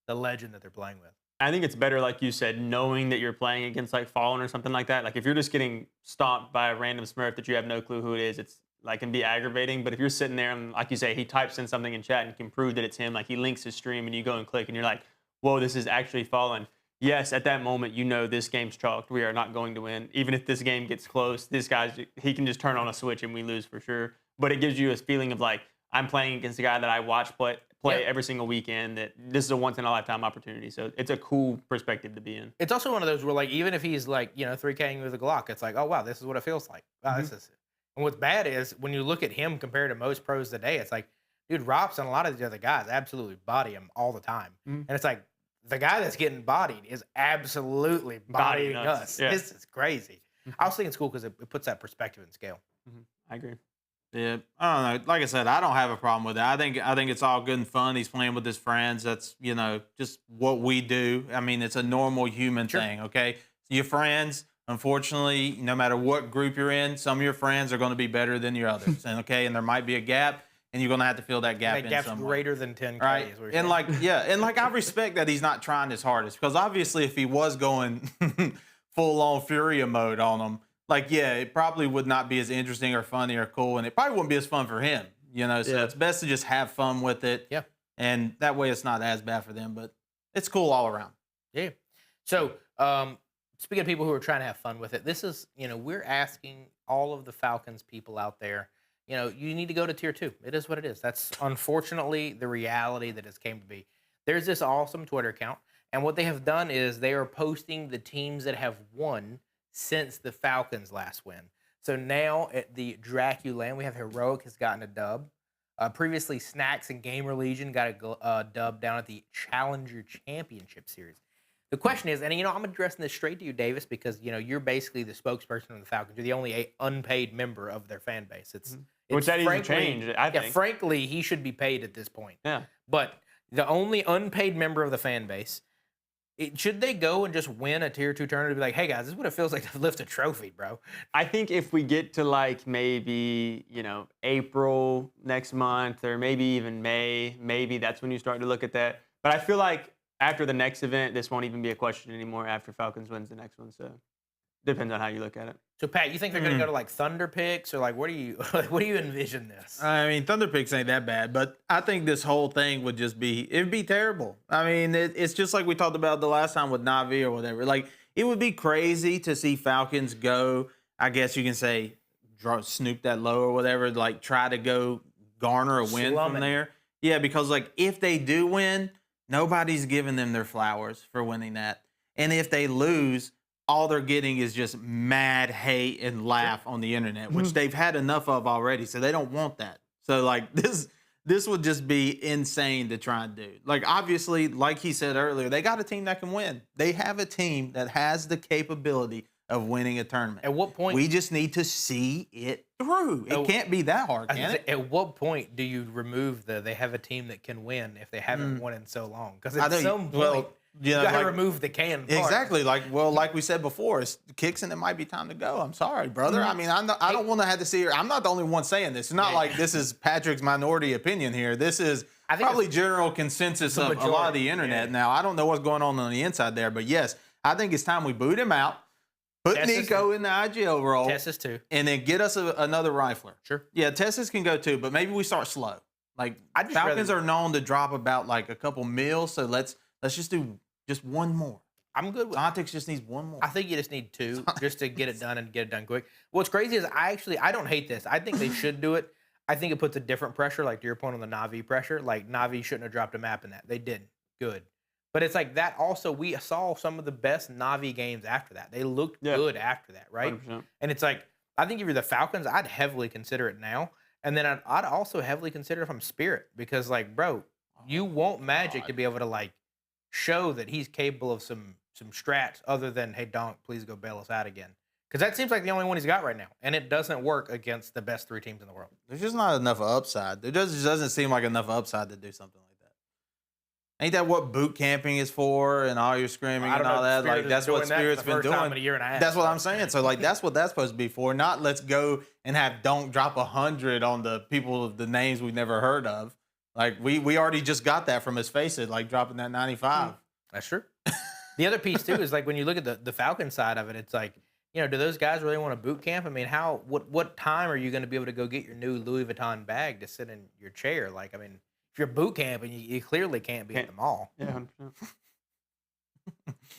S1: the legend that they're playing with.
S2: I think it's better, like you said, knowing that you're playing against like Fallen or something like that. Like if you're just getting stomped by a random Smurf that you have no clue who it is, it's like can be aggravating. But if you're sitting there and like you say, he types in something in chat and can prove that it's him, like he links his stream and you go and click and you're like, whoa, this is actually Fallen. Yes, at that moment, this game's chalked. We are not going to win. Even if this game gets close, he can just turn on a switch and we lose for sure. But it gives you a feeling of like, I'm playing against a guy that I watch play every single weekend, that this is a once-in-a-lifetime opportunity. So it's a cool perspective to be in.
S1: It's also one of those where, like, even if he's, like, 3K'ing with a Glock, it's like, oh, wow, this is what it feels like. Wow, this is it. And what's bad is when you look at him compared to most pros today, it's like, dude, Rops and a lot of these other guys absolutely body him all the time. And it's like, the guy that's getting bodied is absolutely bodying us.
S2: Yeah.
S1: This is crazy. I also think it's cool because it puts that perspective and scale.
S2: I agree.
S3: Yeah, I don't know. Like I said, I don't have a problem with it. I think it's all good and fun. He's playing with his friends. That's just what we do. I mean, it's a normal human thing. Okay, your friends. Unfortunately, no matter what group you're in, some of your friends are going to be better than your others. And and there might be a gap, and you're going to have to fill that gap in
S1: gap's
S3: some way.
S1: greater than 10K.
S3: Right? And I respect that he's not trying his hardest because obviously, if he was going full on Furia mode on them. It probably would not be as interesting or funny or cool, and it probably wouldn't be as fun for him, So it's best to just have fun with it.
S1: Yeah.
S3: And that way it's not as bad for them, but it's cool all around.
S1: Yeah. So, speaking of people who are trying to have fun with it, this is, we're asking all of the Falcons people out there, you need to go to tier 2. It is what it is. That's unfortunately the reality that it's came to be. There's this awesome Twitter account, and what they have done is they are posting the teams that have won since the Falcons' last win. So now at the Draculan, we have Heroic has gotten a dub. Previously, Snacks and Gamer Legion got a dub down at the Challenger Championship Series. The question is, and I'm addressing this straight to you, Davis, because you're basically the spokesperson of the Falcons. You're the only unpaid member of their fan base. It's
S2: which that even changed, I think.
S1: Yeah, frankly, he should be paid at this point.
S2: Yeah.
S1: But the only unpaid member of the fan base, should they go and just win a tier 2 tournament and be like, hey, guys, this is what it feels like to lift a trophy, bro?
S2: I think if we get to maybe, April next month or maybe even May, maybe that's when you start to look at that. But I feel like after the next event, this won't even be a question anymore after Falcons wins the next one. So depends on how you look at it.
S1: So, Pat, you think they're going to go to Thunder Picks or what do you envision this?
S3: I mean, Thunder Picks ain't that bad, but I think this whole thing would just it'd be terrible. I mean, it's just like we talked about the last time with NAVI or whatever. It would be crazy to see Falcons go, I guess you can say, snoop that low or whatever, try to go garner a win from there. Yeah, because, if they do win, nobody's giving them their flowers for winning that. And if they lose, all they're getting is just mad hate and laugh on the internet, which they've had enough of already, so they don't want that. So, this would just be insane to try and do. Obviously, like he said earlier, they got a team that can win. They have a team that has the capability of winning a tournament.
S1: At what point?
S3: We just need to see it through. It can't be that hard, can it?
S1: At what point do you remove they have a team that can win if they haven't won in so long? Because at some point, you got to remove the can part.
S3: Exactly. Like we said before, it's kicks and it might be time to go. I'm sorry, brother. I mean, I don't want to have to see her. I'm not the only one saying this. It's not like this is Patrick's minority opinion here. This is probably general consensus of a lot of the internet. Now, I don't know what's going on the inside there, but yes, I think it's time we boot him out, put Nico in the IGL role,
S1: Tessus too,
S3: and then get us another rifler.
S1: Sure.
S3: Yeah, Tessus can go too, but maybe we start slow. Falcons are known to drop about a couple mils, so let's just do just one more.
S1: I'm good with
S3: Zontics just needs one more.
S1: I think you just need 2 just to get it done and get it done quick. What's crazy is I don't hate this. I think they should do it. I think it puts a different pressure, to your point on the NAVI pressure. NAVI shouldn't have dropped a map in that. They didn't. Good. But it's like that also, we saw some of the best Navi games after that. They looked good after that, right?
S2: 100%.
S1: And it's like, I think if you're the Falcons, I'd heavily consider it now. And then I'd also heavily consider if I'm Spirit, because like, bro, you want Magic to be able to like show that he's capable of some strats other than, hey, Donk, please go bail us out again. Because that seems like the only one he's got right now. And it doesn't work against the best 3 teams in the world.
S3: There's just not enough upside. There just doesn't seem like enough upside to do something like that. Ain't that what boot camping is for and all your screaming and all that? Like, that's what Spirit's been doing.
S1: In a year and a half,
S3: that's what I'm saying. So, like, that's what that's supposed to be for. Not let's go and have Donk drop 100 on the people, the names we've never heard of. Like, we already just got that from his face, like dropping that 95.
S1: That's true. The other piece, too, is like when you look at the Falcon side of it, it's like, you know, do those guys really want to boot camp? I mean, what time are you going to be able to go get your new Louis Vuitton bag to sit in your chair? Like, I mean, if you're boot camping, you clearly can't be at the mall.
S2: Yeah,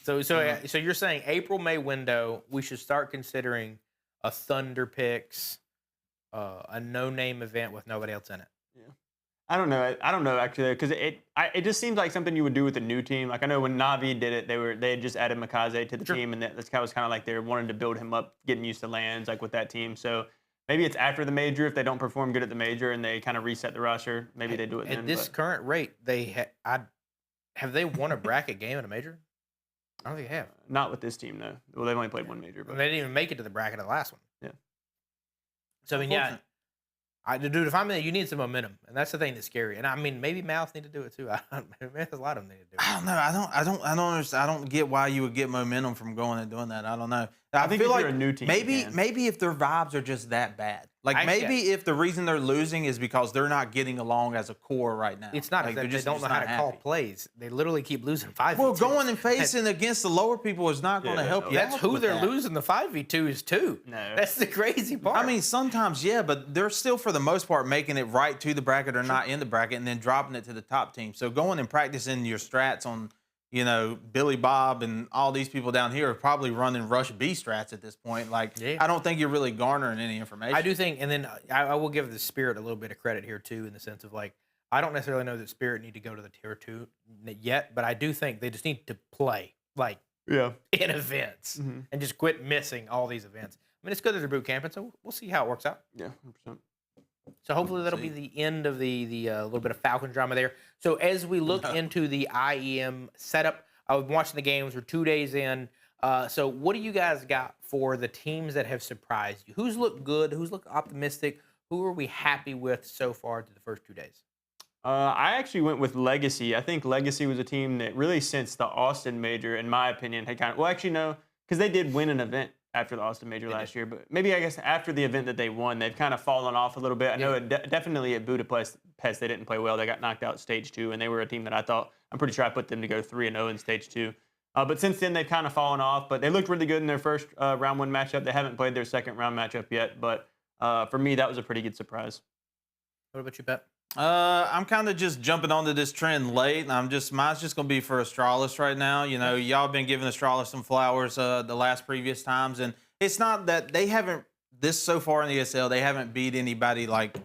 S1: 100%. So you're saying April, May window, we should start considering a Thunder Picks, a no-name event with nobody else in it.
S2: I don't know actually, because it just seems like something you would do with a new team. Like I know when Navi did it, they had just added Mikaze to the team, and that was kind of like they wanted to build him up, getting used to lands like with that team. So maybe it's after the major if they don't perform good at the major and they kind of reset the roster. Maybe they do it then.
S1: At this current rate, have they won a bracket game at a major? I don't think they have.
S2: Not with this team, no. Well, they've only played one major, but
S1: they didn't even make it to the bracket of the last one.
S2: Yeah.
S1: So I mean, yeah. Dude, if I'm in, you need some momentum, and that's the thing that's scary. And I mean, maybe Mouth need to do it too. Maybe a lot of them need to do it.
S3: I don't know. I don't understand. I don't get why you would get momentum from going and doing that. I don't know.
S2: I think
S3: feel
S2: if
S3: like
S2: you're a new team,
S3: maybe if their vibes are just that bad. Like maybe if the reason they're losing is because they're not getting along as a core right now.
S1: It's not
S3: like,
S1: they don't know how to call plays. They literally keep losing 5v2s.
S3: Well, going and facing against the lower people is not going to help you.
S1: That's who they're losing the 5v2s to.
S2: No.
S1: That's the crazy part.
S3: I mean, sometimes, yeah, but they're still, for the most part, making it right to the bracket or not in the bracket and then dropping it to the top team. So going and practicing your strats on, you know, Billy Bob and all these people down here are probably running Rush B strats at this point. Like, I don't think you're really garnering any information.
S1: I do think, and then I will give the Spirit a little bit of credit here, too, in the sense of, like, I don't necessarily know that Spirit need to go to the Tier 2 yet, but I do think they just need to play, like, in events and just quit missing all these events. I mean, it's good that they're boot camping, so we'll see how it works out.
S2: Yeah, 100%.
S1: So hopefully that'll be the end of the little bit of Falcon drama there. So as we look into the IEM setup, I was watching the games. We're 2 days in. So what do you guys got for the teams that have surprised you? Who's looked good? Who's looked optimistic? Who are we happy with so far through the first 2 days?
S2: I actually went with Legacy. I think Legacy was a team that really, since the Austin Major, in my opinion, had kind of, well, actually, no, because they did win an event after the Austin Major last year, but maybe I guess after the event that they won, they've kind of fallen off a little bit. I know definitely at Budapest, they didn't play well. They got knocked out stage 2, and they were a team that I'm pretty sure I put them to go 3-0 in stage 2. But since then, they've kind of fallen off, but they looked really good in their first round 1 matchup. They haven't played their second round matchup yet, but for me, that was a pretty good surprise.
S1: What about you, Pat?
S3: I'm kind of just jumping onto this trend late, and mine's just gonna be for Astralis right now. You know, y'all been giving Astralis some flowers the previous times, and it's not that they haven't so far in the ESL they haven't beat anybody like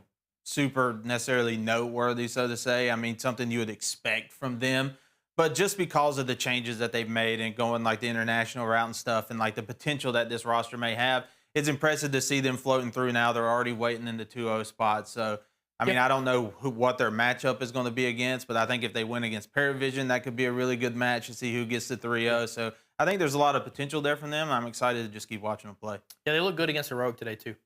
S3: super necessarily noteworthy, so to say. I mean, something you would expect from them, but just because of the changes that they've made and going like the international route and stuff, and like the potential that this roster may have, it's impressive to see them floating through now. They're already waiting in the 2-0 spot, so. I mean, I don't know what their matchup is going to be against, but I think if they win against Paravision, that could be a really good match to see who gets to 3-0. So I think there's a lot of potential there from them. I'm excited to just keep watching them play.
S1: Yeah, they look good against Heroic today, too.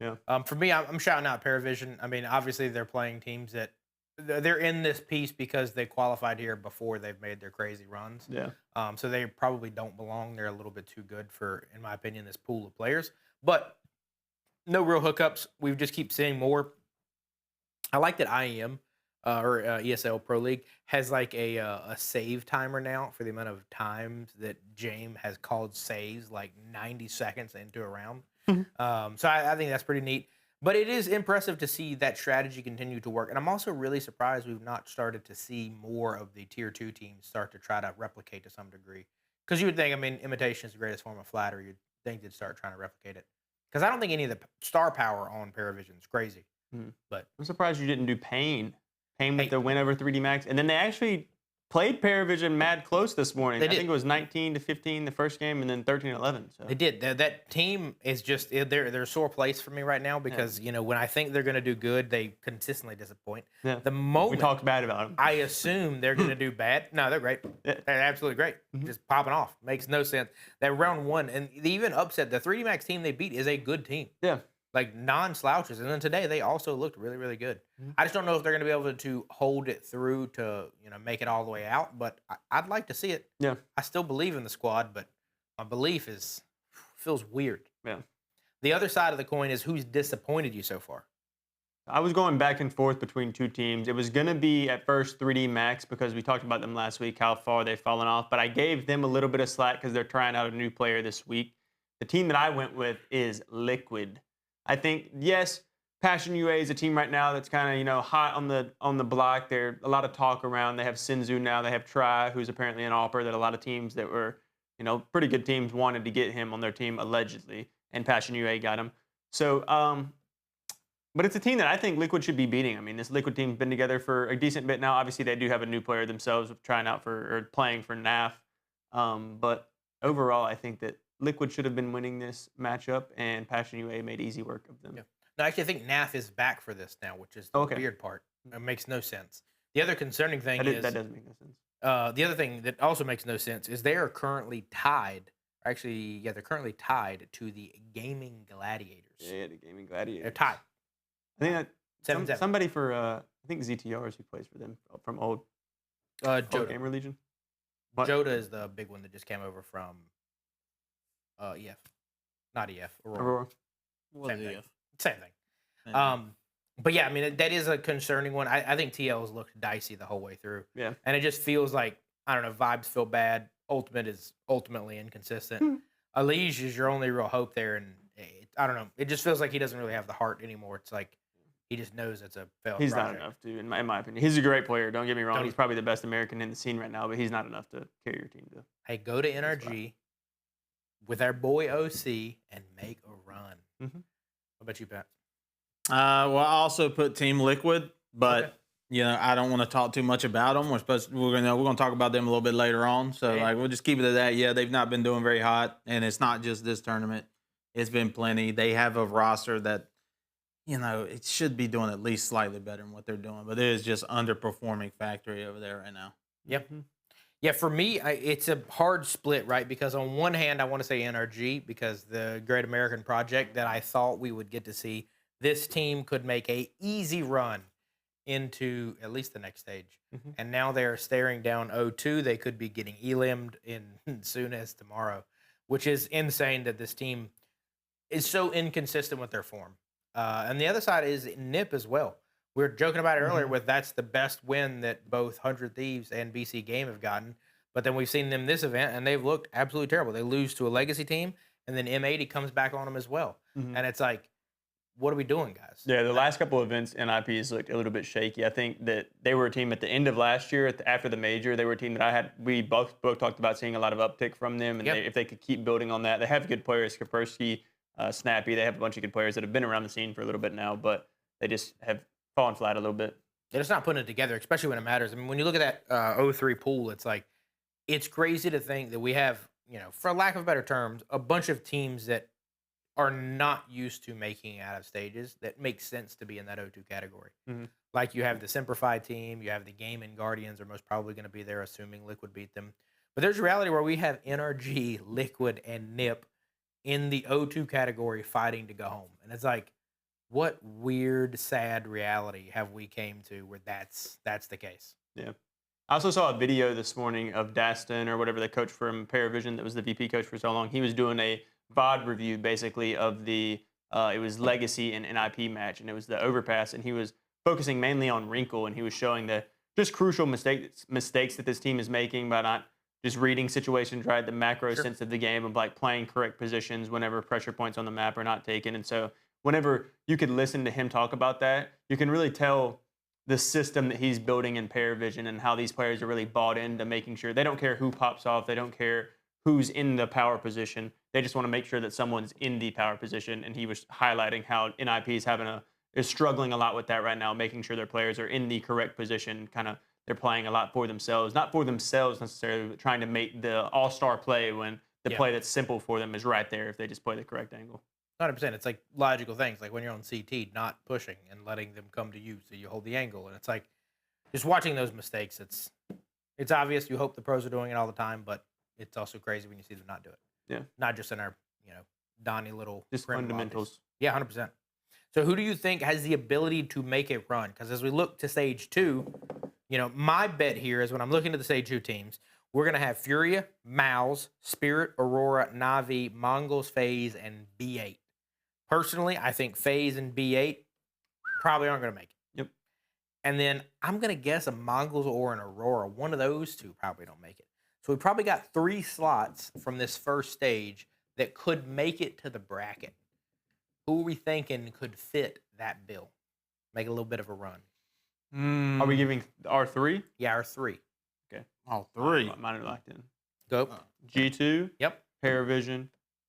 S2: Yeah.
S1: For me, I'm shouting out Paravision. I mean, obviously, they're playing teams that they're in this piece because they qualified here before they've made their crazy runs.
S2: Yeah.
S1: So they probably don't belong. They're a little bit too good for, in my opinion, this pool of players. But no real hookups. We just keep seeing more. I like that IEM or ESL Pro League has like a save timer now for the amount of times that James has called saves, like 90 seconds into a round. So I think that's pretty neat. But it is impressive to see that strategy continue to work. And I'm also really surprised we've not started to see more of the Tier 2 teams start to try to replicate to some degree. Because you would think, I mean, imitation is the greatest form of flattery. You'd think they'd start trying to replicate it. Because I don't think any of the star power on Paravision is crazy. But
S2: I'm surprised you didn't do Pain with the win over 3D Max. And then they actually played Paravision mad close this morning.
S1: They
S2: I
S1: did.
S2: think it was 19-15 the first game, and then 13-11. So
S1: They did. That team is just they're a sore place for me right now because when I think they're going to do good, they consistently disappoint.
S2: yeah.
S1: The moment
S2: We talked bad about them.
S1: I assume they're going to do bad, no, they're great.
S2: Yeah.
S1: They're absolutely great. Just popping off makes no sense. That round one, and they even upset the 3D Max team they beat is a good team.
S2: Yeah.
S1: Like non-slouches, and then today they also looked really, really good. I just don't know if they're going to be able to hold it through to make it all the way out, but I'd like to see it.
S2: Yeah.
S1: I still believe in the squad, but my belief feels weird.
S2: Yeah.
S1: The other side of the coin is who's disappointed you so far.
S2: I was going back and forth between two teams. It was going to be at first 3D Max because we talked about them last week, how far they've fallen off. But I gave them a little bit of slack because they're trying out a new player this week. The team that I went with is Liquid. I think, yes, Passion UA is a team right now that's kind of, hot on the block. There's a lot of talk around. They have Senzu now. They have Try, who's apparently an offer that a lot of teams that were, pretty good teams wanted to get him on their team allegedly, and Passion UA got him. So, but it's a team that I think Liquid should be beating. I mean, this Liquid team's been together for a decent bit now. Obviously, they do have a new player themselves playing for NAF. But overall, I think that Liquid should have been winning this matchup, and Passion UA made easy work of them.
S1: Yeah. No, actually, I think NAF is back for this now, which is the weird part. It makes no sense. The other concerning thing
S2: that doesn't make no sense.
S1: The other thing that also makes no sense is they are currently tied. Actually, they're currently tied to the Gaming Gladiators.
S2: Yeah, the Gaming Gladiators.
S1: They're tied.
S2: I think somebody for I think ZTRs who plays for them from old Gamer Legion. What?
S1: Joda is the big one that just came over from EF, not EF.
S2: Aurora.
S1: Same thing. But yeah, I mean that is a concerning one. I think TL's looked dicey the whole way through.
S2: Yeah,
S1: and it just feels like vibes feel bad. Ultimate is ultimately inconsistent. Alige is your only real hope there, and I don't know. It just feels like he doesn't really have the heart anymore. It's like he just knows it's a failed
S2: He's
S1: project.
S2: not enough to, in my opinion. He's a great player. Don't get me wrong. He's probably the best American in the scene right now, but he's not enough to carry your team.
S1: Hey, go to NRG with our boy OC and make a run. What about you, Pat?
S3: Well, I also put Team Liquid, but I don't want to talk too much about them. We're gonna talk about them a little bit later on. So we'll just keep it at that. Yeah, they've not been doing very hot, and it's not just this tournament. It's been plenty. They have a roster that it should be doing at least slightly better than what they're doing, but it is just underperforming factory over there right now.
S1: Yep. Yeah, for me, it's a hard split, right? Because on one hand, I want to say NRG because the Great American Project that I thought we would get to see, this team could make a easy run into at least the next stage. And now they're staring down O2. They could be getting elim'd in soon as tomorrow, which is insane that this team is so inconsistent with their form. And the other side is NIP as well. We were joking about it earlier with that's the best win that both 100 Thieves and BC.Game have gotten. But then we've seen them this event, and they've looked absolutely terrible. They lose to a legacy team, and then M80 comes back on them as well. And it's like, what are we doing, guys?
S2: Yeah, the last couple of events, NIPs looked a little bit shaky. I think that they were a team at the end of last year, after the major. They were a team that we both talked about seeing a lot of uptick from them. And if they could keep building on that, they have good players, Kaspersky, Snappy. They have a bunch of good players that have been around the scene for a little bit now, but they just have fallen flat a little bit.
S1: They're just not putting it together, especially when it matters. I mean, when you look at that 03 pool, it's like, it's crazy to think that we have, for lack of better terms, a bunch of teams that are not used to making it out of stages that make sense to be in that O2 category. Like you have the Simplify team, you have the Game and Guardians are most probably going to be there, assuming Liquid beat them. But there's a reality where we have NRG, Liquid, and NIP in the O2 category fighting to go home. And it's like, what weird, sad reality have we came to where that's the case?
S2: Yeah. I also saw a video this morning of Daston or whatever the coach from Paravision that was the VP coach for so long. He was doing a VOD review basically of the it was Legacy and NIP match, and it was the overpass, and he was focusing mainly on Wrinkle, and he was showing the just crucial mistakes that this team is making by not just reading situations right, the macro sense of the game of like playing correct positions whenever pressure points on the map are not taken. And so whenever you could listen to him talk about that, you can really tell the system that he's building in Paravision and how these players are really bought into making sure they don't care who pops off, they don't care who's in the power position. They just want to make sure that someone's in the power position. And he was highlighting how NIP is struggling a lot with that right now, making sure their players are in the correct position, kind of they're playing a lot for themselves, not for themselves necessarily, but trying to make the all-star play when the play that's simple for them is right there if they just play the correct angle.
S1: 100%. It's like logical things, like when you're on CT, not pushing and letting them come to you, so you hold the angle. And it's like just watching those mistakes. It's obvious. You hope the pros are doing it all the time, but it's also crazy when you see them not do it.
S2: Yeah,
S1: not just in our Donnie little
S2: just fundamentals.
S1: Yeah, 100%. So who do you think has the ability to make a run? Because as we look to stage 2, my bet here is when I'm looking at the stage 2 teams, we're going to have Furia, Mouse, Spirit, Aurora, Navi, Mongols, FaZe, and B8. Personally, I think FaZe and B8 probably aren't going to make it.
S2: Yep.
S1: And then I'm going to guess a Mongols or an Aurora. One of those two probably don't make it. So we probably got 3 slots from this first stage that could make it to the bracket. Who are we thinking could fit that bill? Make a little bit of a run.
S2: Are we giving R3?
S1: Yeah, our 3.
S2: Okay.
S3: All 3.
S2: Mine are locked in.
S1: Go.
S2: G2.
S1: Yep.
S2: Paravision.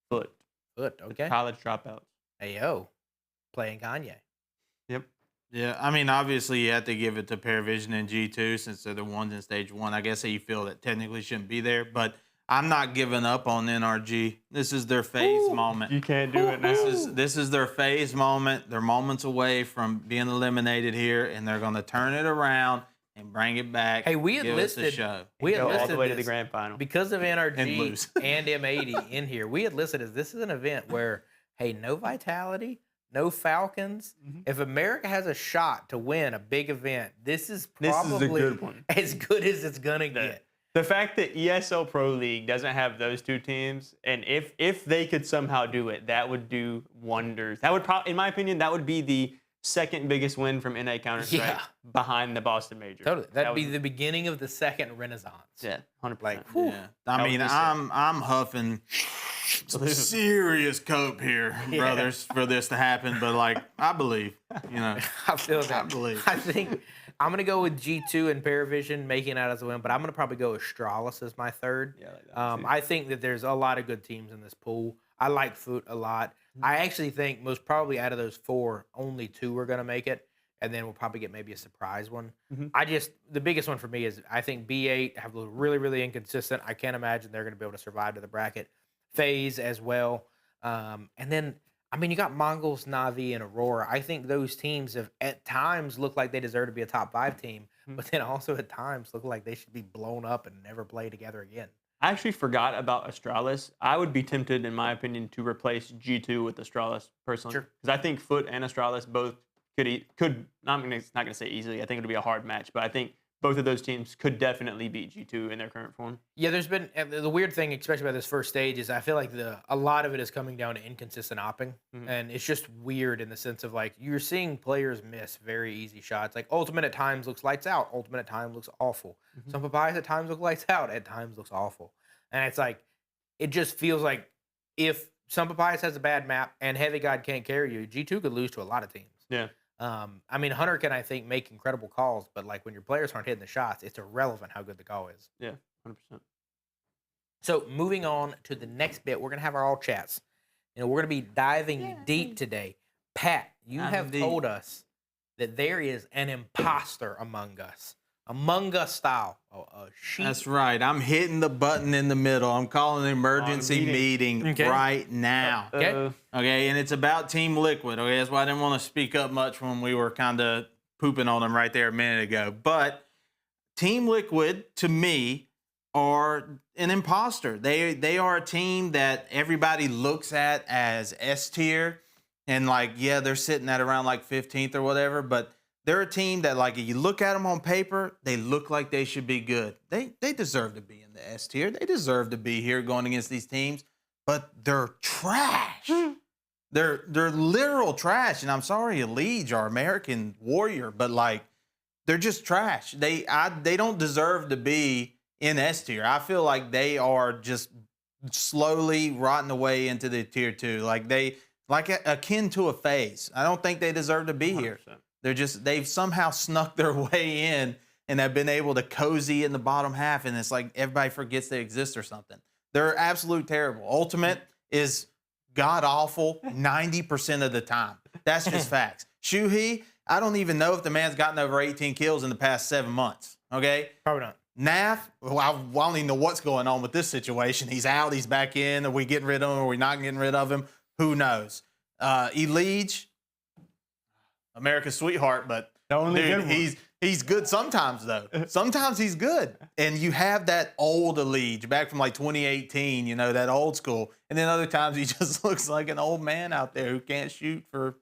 S2: Foot.
S1: Okay.
S2: College dropouts.
S1: Ayo. Playing Kanye.
S2: Yep.
S3: Yeah, I mean, obviously you have to give it to Paravision and G2 since they're the ones in stage 1. I guess that you feel that technically shouldn't be there, but I'm not giving up on NRG. This is their FaZe moment.
S2: You can't do it now.
S3: This is their FaZe moment. They're moments away from being eliminated here, and they're going to turn it around and bring it back.
S1: Hey, we had
S3: give us
S1: listed
S3: a show.
S1: We had
S2: Go
S1: listed
S2: all the way to the
S1: this
S2: grand final.
S1: because of
S3: And
S1: NRG
S3: lose.
S1: and M80 in here. We had listed as this is an event where, hey, no Vitality, no Falcons. If America has a shot to win a big event, this is probably
S2: a good one.
S1: as good as it's gonna get.
S2: The fact that ESL Pro League doesn't have those 2 teams, and if they could somehow do it, that would do wonders. That would probably, in my opinion, that would be the second biggest win from NA Counter-Strike behind the Boston Major.
S1: Totally, that'd be the beginning of the second renaissance.
S2: Yeah, 100%.
S1: Like,
S3: Yeah. I mean, I'm huffing some serious cope here, brothers, for this to happen. But like, I believe,
S1: I feel that.
S3: I believe.
S1: I think I'm gonna go with G2 and Paravision making it out as a win, but I'm gonna probably go with Astralis as my third.
S2: Yeah, like that too.
S1: I think that there's a lot of good teams in this pool. I like Foot a lot. I actually think most probably out of those 4, only 2 are gonna make it, and then we'll probably get maybe a surprise one. The biggest one for me is I think B8 have really, really inconsistent. I can't imagine they're gonna be able to survive to the bracket. FaZe as well. And then, I mean, you got Mongols, Navi, and Aurora. I think those teams have at times looked like they deserve to be a top 5 team, but then also at times look like they should be blown up and never play together again.
S2: I actually forgot about Astralis. I would be tempted, in my opinion, to replace G2 with Astralis personally.
S1: Sure.
S2: Because I think Foot and Astralis both could not going to say easily. I think it would be a hard match, but I think both of those teams could definitely beat G2 in their current form.
S1: Yeah, there's been the weird thing, especially about this first stage, is I feel like a lot of it is coming down to inconsistent opping, and it's just weird in the sense of like you're seeing players miss very easy shots. Like Ultimate at times looks lights out, Ultimate at times looks awful. Some Papayas at times look lights out, at times looks awful, and it's like it just feels like if some Papayas has a bad map and Heavy God can't carry you, G2 could lose to a lot of teams.
S2: Yeah.
S1: I mean, Hunter can, I think, make incredible calls, but like when your players aren't hitting the shots, it's irrelevant how good the call is.
S2: Yeah, 100%.
S1: So moving on to the next bit, we're going to have our all chats. We're going to be diving deep today. Pat, you have told us that there is an imposter among us style.
S3: That's right. I'm hitting the button in the middle. I'm calling an emergency meeting right now. Okay, and it's about Team Liquid. Okay, that's why I didn't want to speak up much when we were kind of pooping on them right there a minute ago. But Team Liquid, to me, are an imposter. They are a team that everybody looks at as S tier, and like, yeah, they're sitting at around like 15th or whatever, but they're a team that, like, if you look at them on paper, they look like they should be good. They deserve to be in the S tier. They deserve to be here going against these teams, but they're trash. They're literal trash. And I'm sorry, Elite, our American Warrior, but like, they're just trash. They don't deserve to be in S tier. I feel like they are just slowly rotting away into the tier 2. Like akin to a FaZe. I don't think they deserve to be 100%. Here. They've somehow snuck their way in and have been able to cozy in the bottom half, and it's like everybody forgets they exist or something. They're absolute terrible. Ultimate is god awful 90% of the time. That's just facts. Shuhei, I don't even know if the man's gotten over 18 kills in the past 7 months. Okay.
S1: Probably not.
S3: Nav, well, I don't even know what's going on with this situation. He's out, he's back in. Are we getting rid of him? Are we not getting rid of him? Who knows? Elige, America's sweetheart, but
S2: The only
S3: dude,
S2: good one.
S3: he's good sometimes though. Sometimes he's good, and you have that old Elige back from like 2018. You know, that old school, and then other times he just looks like an old man out there who can't shoot for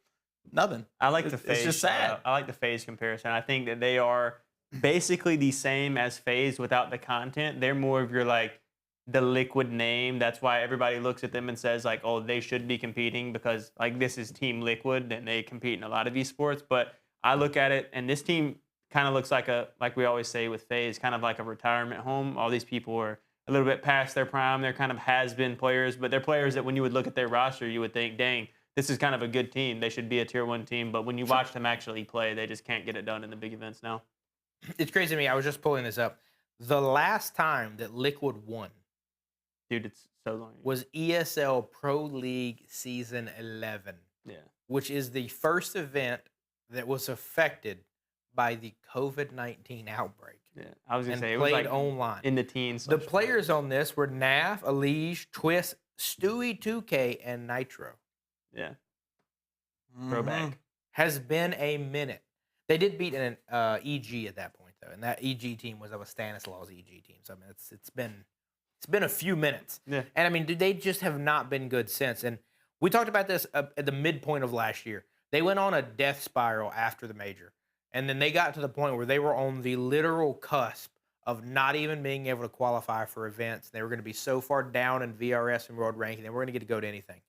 S3: nothing.
S2: I like the
S3: It's
S2: FaZe.
S3: just sad.
S2: I like the FaZe comparison. I think that they are basically the same as FaZe without the content. They're more of your like the Liquid name. That's why everybody looks at them and says like, oh, they should be competing because like this is Team Liquid and they compete in a lot of esports. But I look at it and this team kind of looks like we always say with FaZe, kind of like a retirement home. All these people are a little bit past their prime. They're kind of has-been players, but they're players that when you would look at their roster, you would think, dang, this is kind of a good team. They should be a tier 1 team. But when you watch them actually play, they just can't get it done in the big events now.
S1: It's crazy to me. I was just pulling this up. The last time that Liquid won
S2: Dude, it's so long.
S1: was ESL Pro League Season 11,
S2: Yeah.
S1: which is the first event that was affected by the COVID-19 outbreak
S2: Yeah. I was going
S1: and
S2: to say, it was
S1: played
S2: like
S1: online.
S2: in the teens.
S1: The players on this were Nav, Elige, Twist, Stewie 2K, and Nitro.
S2: Yeah.
S3: Mhm.
S2: Throwback.
S1: Has been a minute. They did beat an EG at that point though, and that EG team was Stanislaus EG team. So I mean, it's been a few minutes.
S2: Yeah.
S1: And I mean, they just have not been good since. And we talked about this at the midpoint of last year. They went on a death spiral after the major, and then they got to the point where they were on the literal cusp of not even being able to qualify for events. They were going to be so far down in VRS and world ranking, they weren't going to get to go to anything.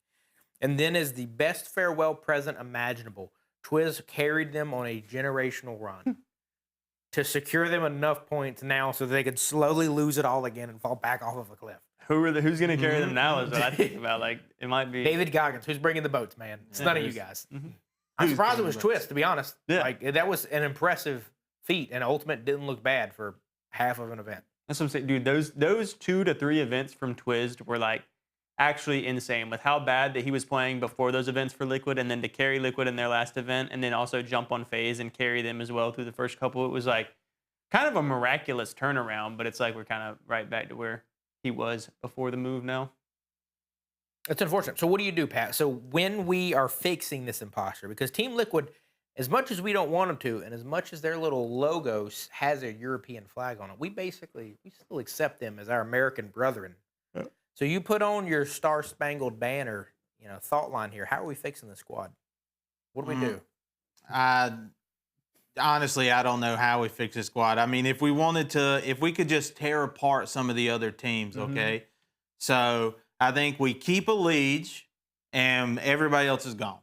S1: And then, as the best farewell present imaginable, Twiz carried them on a generational run to secure them enough points now so that they could slowly lose it all again and fall back off of a cliff.
S2: Who's going to carry them now is what I think about. Like, it might be
S1: David Goggins, who's bringing the boats, man. It's none of you guys. I'm
S3: Who's
S1: surprised it
S3: bringing
S1: was
S3: the
S1: Twist, to be honest.
S2: Yeah.
S1: Like, that was an impressive feat, and Ultimate didn't look bad for half of an event.
S2: That's what I'm saying, dude. Those 2 to 3 events from Twizzed were like actually insane with how bad that he was playing before those events for Liquid, and then to carry Liquid in their last event, and then also jump on FaZe and carry them as well through the first couple. It was like kind of a miraculous turnaround, but it's like we're kind of right back to where he was before the move now.
S1: It's unfortunate. So what do you do, Pat? So when we are fixing this imposter, because Team Liquid, as much as we don't want them to, and as much as their little logo has a European flag on it, we still accept them as our American brethren.
S2: Yeah.
S1: So you put on your Star Spangled Banner, thought line here. How are we fixing the squad? What do we do?
S3: Honestly, I don't know how we fix this squad. I mean, if we could just tear apart some of the other teams, okay? So I think we keep a Elige and everybody else is gone,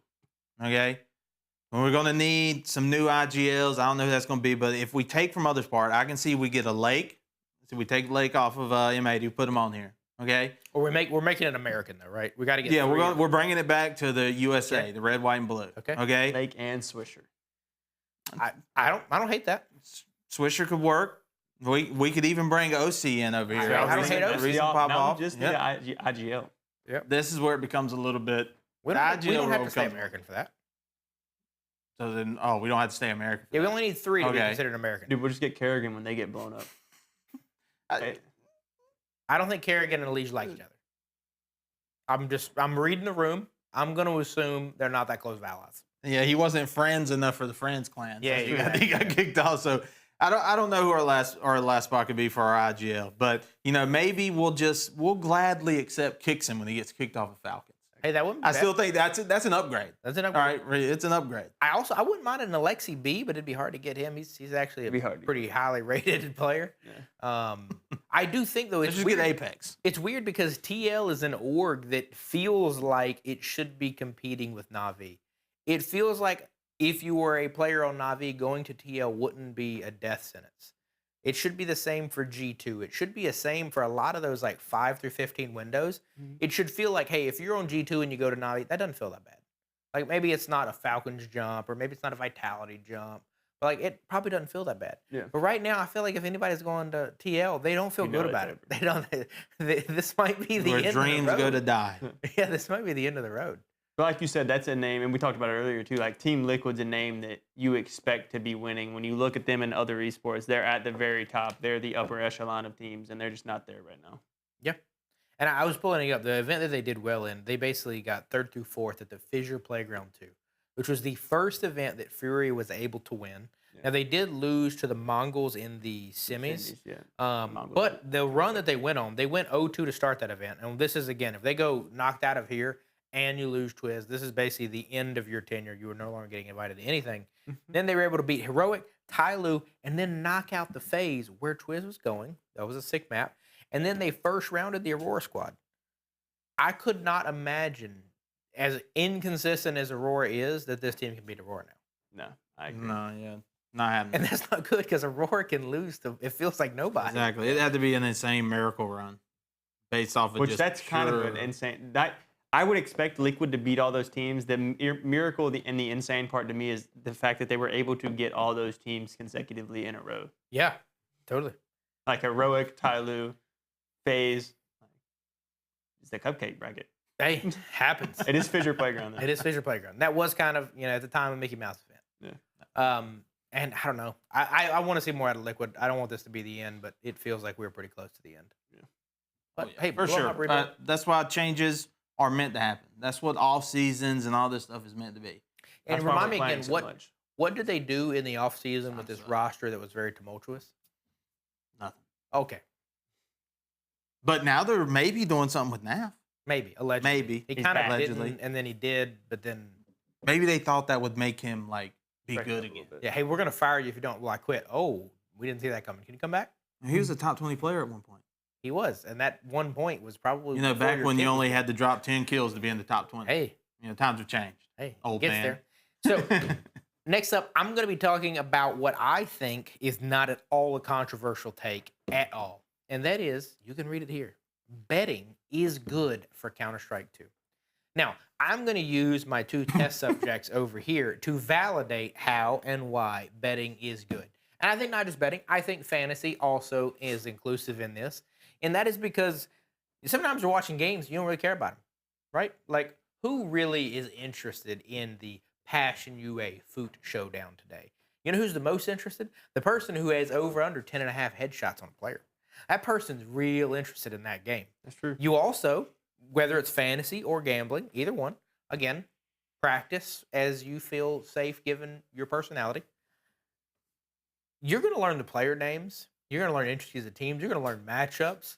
S3: okay? And we're going to need some new IGLs. I don't know who that's going to be, but if we take from others' part, I can see we get a Lake. So we take Lake off of M80, put him on here, okay?
S1: Or we're making it American though, right? We got to get.
S3: Yeah,
S1: 3
S3: we're bringing it back to the USA,
S1: Okay.
S3: the red, white, and blue.
S1: Okay.
S3: Okay.
S2: Lake and Swisher.
S1: I don't hate that.
S3: Swisher could work. We could even bring OC in over here.
S1: I don't hate OC.
S3: Reason pop
S2: now
S3: off.
S2: just
S3: Yep.
S2: the IGL.
S3: This is where it becomes a little bit.
S1: We
S3: the
S1: don't
S3: IGL
S1: have
S3: role
S1: to stay
S3: comes-
S1: American for that.
S3: So then, we don't have to stay American.
S1: Yeah, we only need 3 to be
S3: Okay.
S1: considered American.
S2: Dude, we'll just get Kerrigan when they get blown up. Hey,
S1: I don't think Kerrigan and Elige like each other. I'm reading the room. I'm going to assume they're not that close of allies.
S3: Yeah, he wasn't friends enough for the Friends clan.
S1: Yeah,
S3: So he got kicked off. So I don't know who our last spot could be for our IGL, but maybe we'll gladly accept Kixon when he gets kicked off of Falcons.
S1: Hey, that wouldn't be
S3: I
S1: bad.
S3: still think that's an upgrade.
S1: That's an
S3: All
S1: upgrade.
S3: right, it's an upgrade.
S1: I wouldn't mind an Alexi B, but it'd be hard to get him. He's actually
S2: It'd be hard to
S1: pretty highly rated player. I do think though
S3: Let's
S1: it's
S3: just
S1: weird.
S3: get Apex.
S1: It's weird because TL is an org that feels like it should be competing with Navi. It feels like if you were a player on Navi, going to TL wouldn't be a death sentence. It should be the same for G2. It should be the same for a lot of those like 5 through 15 windows. It should feel like, hey, if you're on G2 and you go to Navi, that doesn't feel that bad. Like maybe it's not a Falcons jump or maybe it's not a Vitality jump. But like it probably doesn't feel that bad.
S2: Yeah.
S1: But right now, I feel like if anybody's going to TL, they don't feel
S2: You know
S1: good
S2: it's
S1: about it. They don't. This might be the
S3: Where
S1: end
S3: dreams
S1: of the
S3: go
S1: road.
S3: to die.
S1: Yeah, this might be the end of the road.
S2: But like you said, that's a name, and we talked about it earlier too. Like Team Liquid's a name that you expect to be winning. When you look at them in other esports, they're at the very top. They're the upper echelon of teams, and they're just not there right now.
S1: Yeah. And I was pulling it up. The event that they did well in, they basically got 3rd through 4th at the Fissure Playground 2, which was the first event that Fury was able to win. Yeah. Now, they did lose to the Mongols in the semis. But the run that they went on, they went 0-2 to start that event. And this is, again, if they go knocked out of here and you lose Twiz, this is basically the end of your tenure. You are no longer getting invited to anything. Then they were able to beat Heroic, Tyloo, and then knock out the FaZe where Twiz was going. That was a sick map. And then they first rounded the Aurora squad. I could not imagine, as inconsistent as Aurora is, that this team can beat Aurora now.
S2: No, I agree.
S3: No, yeah. Not happening.
S1: And that's not good because Aurora can lose to, it feels like nobody.
S3: Exactly. It had to be an insane miracle run based off of
S2: Which
S3: just
S2: that's kind of an insane. That I would expect Liquid to beat all those teams. The miracle and the insane part to me is the fact that they were able to get all those teams consecutively in a row.
S1: Yeah, totally.
S2: Like Heroic, Tyloo, FaZe. It's the cupcake bracket.
S1: Hey, happens.
S2: It is Fissure Playground, though.
S1: It is Fissure Playground. That was kind of, at the time, a Mickey Mouse event.
S2: Yeah.
S1: And I don't know. I want to see more out of Liquid. I don't want this to be the end, but it feels like we're pretty close to the end.
S2: Yeah.
S1: But hey,
S3: for sure. That's why changes are meant to happen. That's what off seasons and all this stuff is meant to be.
S1: And remind me again, what did they do in the off season with this roster that was very tumultuous?
S3: Nothing.
S1: Okay.
S3: But now they're maybe doing something with NAV.
S1: Maybe, allegedly.
S3: Maybe.
S1: He kind of didn't, and then he did, but then...
S3: Maybe they thought that would make him, be good again.
S1: Yeah, hey, we're going to fire you if you don't. Well, I quit. Oh, we didn't see that coming. Can you come back?
S3: He was a top 20 player at one point.
S1: He was, and that one point was probably...
S3: back when you only had to drop 10 kills to be in the top 20.
S1: Hey.
S3: Times have changed.
S1: Hey,
S3: old
S1: gets
S3: man.
S1: There. So, next up, I'm going to be talking about what I think is not at all a controversial take at all. And that is, you can read it here. Betting is good for Counter-Strike 2. Now, I'm going to use my 2 test subjects over here to validate how and why betting is good. And I think not just betting, I think fantasy also is inclusive in this. And that is because sometimes you're watching games, you don't really care about them, right? Like, who really is interested in the Passion UA Foot Showdown today? You know who's the most interested? The person who has over under 10.5 headshots on a player. That person's real interested in that game.
S2: That's true.
S1: You also, whether it's fantasy or gambling, either one, again, practice as you feel safe given your personality. You're going to learn the player names. You're going to learn intricacies of teams. You're going to learn matchups.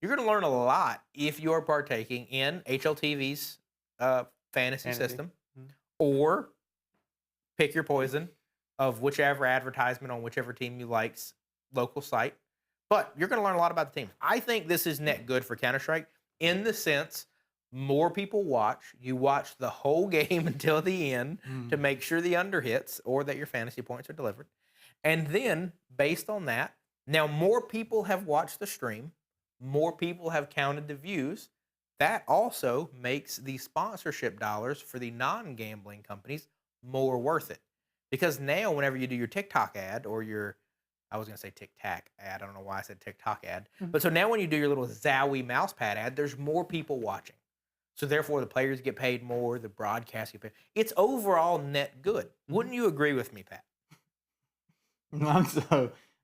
S1: You're going to learn a lot if you're partaking in HLTV's fantasy system, or pick your poison of whichever advertisement on whichever team you like's local site. But you're going to learn a lot about the team. I think this is net good for Counter-Strike in the sense more people watch. You watch the whole game until the end to make sure the under hits or that your fantasy points are delivered. And then, based on that, now more people have watched the stream. More people have counted the views. That also makes the sponsorship dollars for the non-gambling companies more worth it. Because now, whenever you do your TikTok ad or your... I was going to say tic-tac ad. I don't know why I said TikTok ad. But so now when you do your little Zowie mousepad ad, there's more people watching. So therefore, the players get paid more, the broadcast get paid. It's overall net good. Wouldn't you agree with me, Pat?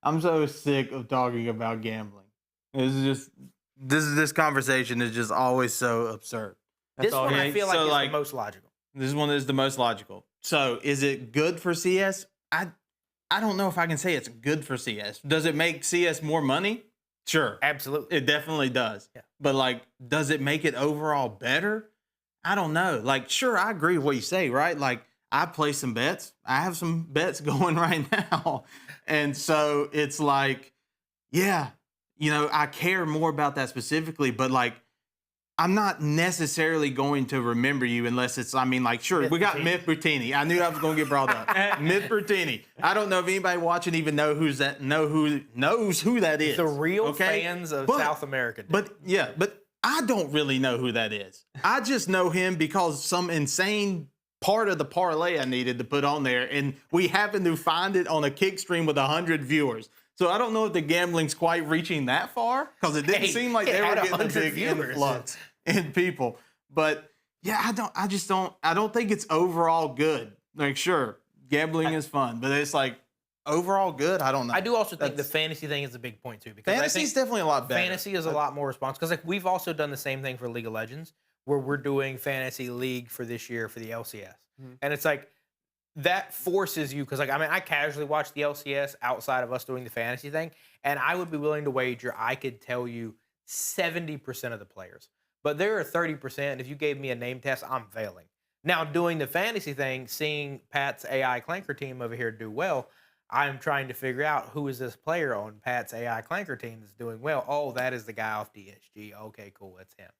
S3: I'm so sick of talking about gambling. This conversation is just always so absurd.
S1: This one I feel like is the most logical.
S3: This one is the most logical. So is it good for CS? I don't know if I can say it's good for CS. Does it make CS more money? Sure.
S1: Absolutely.
S3: It definitely does. Yeah. But, does it make it overall better? I don't know. Sure, I agree with what you say, right? I play some bets. I have some bets going right now. And so it's yeah, I care more about that specifically, but I'm not necessarily going to remember you unless it's, sure, we got Myth Bertini. I knew I was going to get brought up. Myth Bertini. I don't know if anybody watching even knows who that is.
S1: The real fans of South America.
S3: But I don't really know who that is. I just know him because some insane part of the parlay I needed to put on there, and we happened to find it on a kick stream with 100 viewers. So I don't know if the gambling's quite reaching that far because it didn't seem like they were getting a big influx in people. But Yeah, I don't think it's overall good. Like, sure, gambling is fun, but it's like overall good. I don't know.
S1: I do also think the fantasy thing is a big point too, because I
S3: Fantasy
S1: think
S3: is definitely a lot better.
S1: fantasy is a lot more responsive. Because like we've also done the same thing for League of Legends, where we're doing fantasy league for this year for the LCS, and it's like that forces you because like I mean I casually watch the LCS outside of us doing the fantasy thing, and I would be willing to wager I could tell you 70% of the players, but there are 30%. If you gave me a name test, I'm failing. Now doing the fantasy thing, seeing Pat's AI Clanker team over here do well, I'm trying to figure out who is this player on Pat's AI Clanker team that's doing well. Oh, that is the guy off DSG. Okay, cool, it's him.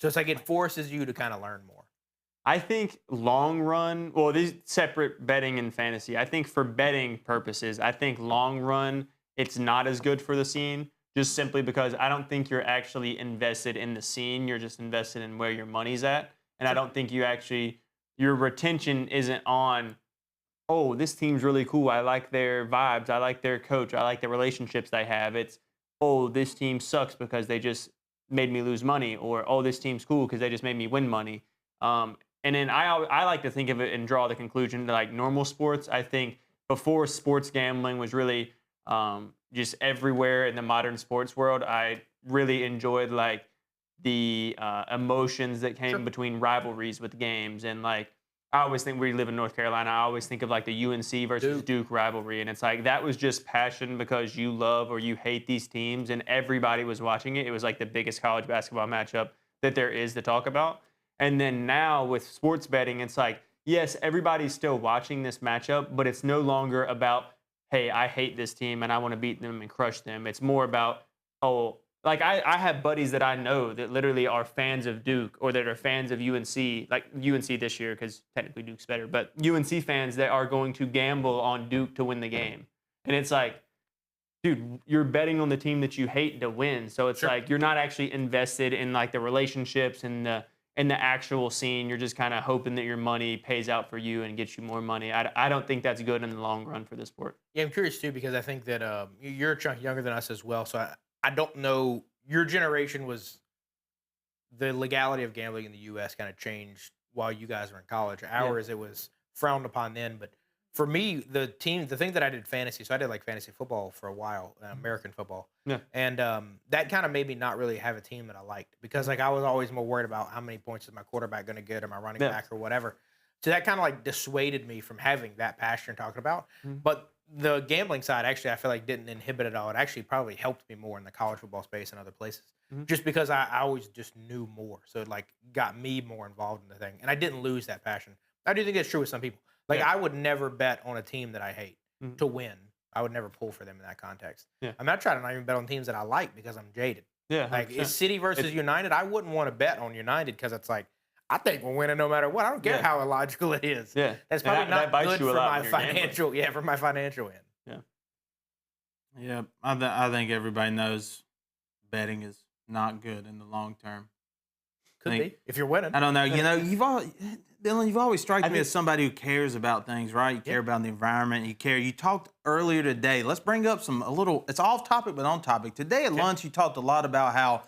S1: So it's like it forces you to kind of learn more.
S2: I think long run, well, these separate betting and fantasy. I think for betting purposes, I think long run, it's not as good for the scene, just simply because I don't think you're actually invested in the scene. You're just invested in where your money's at. And I don't think your retention isn't on, oh, this team's really cool. I like their vibes. I like their coach. I like the relationships they have. It's, oh, this team sucks because they just made me lose money, or, oh, this team's cool because they just made me win money. And then I like to think of it and draw the conclusion to like normal sports. I think before sports gambling was really just everywhere in the modern sports world, I really enjoyed like the emotions that came between rivalries with games. And like, I always think we live in North Carolina. I always think of like the UNC versus Duke rivalry. And it's like, that was just passion because you love or you hate these teams and everybody was watching it. It was like the biggest college basketball matchup that there is to talk about. And then now with sports betting, it's like, yes, everybody's still watching this matchup, but it's no longer about, hey, I hate this team and I want to beat them and crush them. It's more about, oh, like I have buddies that I know that literally are fans of Duke or that are fans of UNC, like UNC this year because technically Duke's better, but UNC fans that are going to gamble on Duke to win the game. And it's like, dude, you're betting on the team that you hate to win. So it's like you're not actually invested in like the relationships and the actual scene. You're just kind of hoping that your money pays out for you and gets you more money. I don't think that's good in the long run for the sport.
S1: Yeah, I'm curious too because I think that you're a chunk younger than us as well. So I don't know. Your generation was the legality of gambling in the U.S. kind of changed while you guys were in college. Ours, it was frowned upon then. But for me, the thing that I did fantasy, so I did like fantasy football for a while, American football.
S2: Yeah.
S1: And that kind of made me not really have a team that I liked because like I was always more worried about how many points is my quarterback going to get or my running back or whatever. So that kind of like dissuaded me from having that passion you're talking about. But the gambling side actually I feel like didn't inhibit it all. It actually probably helped me more in the college football space and other places. Just because I always just knew more. So it like got me more involved in the thing. And I didn't lose that passion. I do think that's true with some people. Like I would never bet on a team that I hate to win. I would never pull for them in that context.
S2: Yeah.
S1: I mean, I try to not even bet on teams that I like because I'm jaded.
S2: Yeah,
S1: Like
S2: 100%.
S1: it's City versus United. I wouldn't want to bet on United because it's like I think we're winning no matter what. I don't care how illogical it is.
S2: Yeah.
S1: That's
S2: And
S1: probably
S2: that
S1: not
S2: bites
S1: good
S2: you a
S1: for
S2: lot
S1: my
S2: when you're gambling.
S1: financial. Yeah, for my financial end.
S3: Yeah, I think everybody knows betting is not good in the long term.
S1: Could
S3: think-
S1: be if you're winning.
S3: I don't know. You know, Dylan, you've always struck me
S2: think-
S3: as somebody who cares about things, right? You care about the environment. You care. You talked earlier today. Let's bring up it's off topic, but on topic. Today at lunch, you talked a lot about how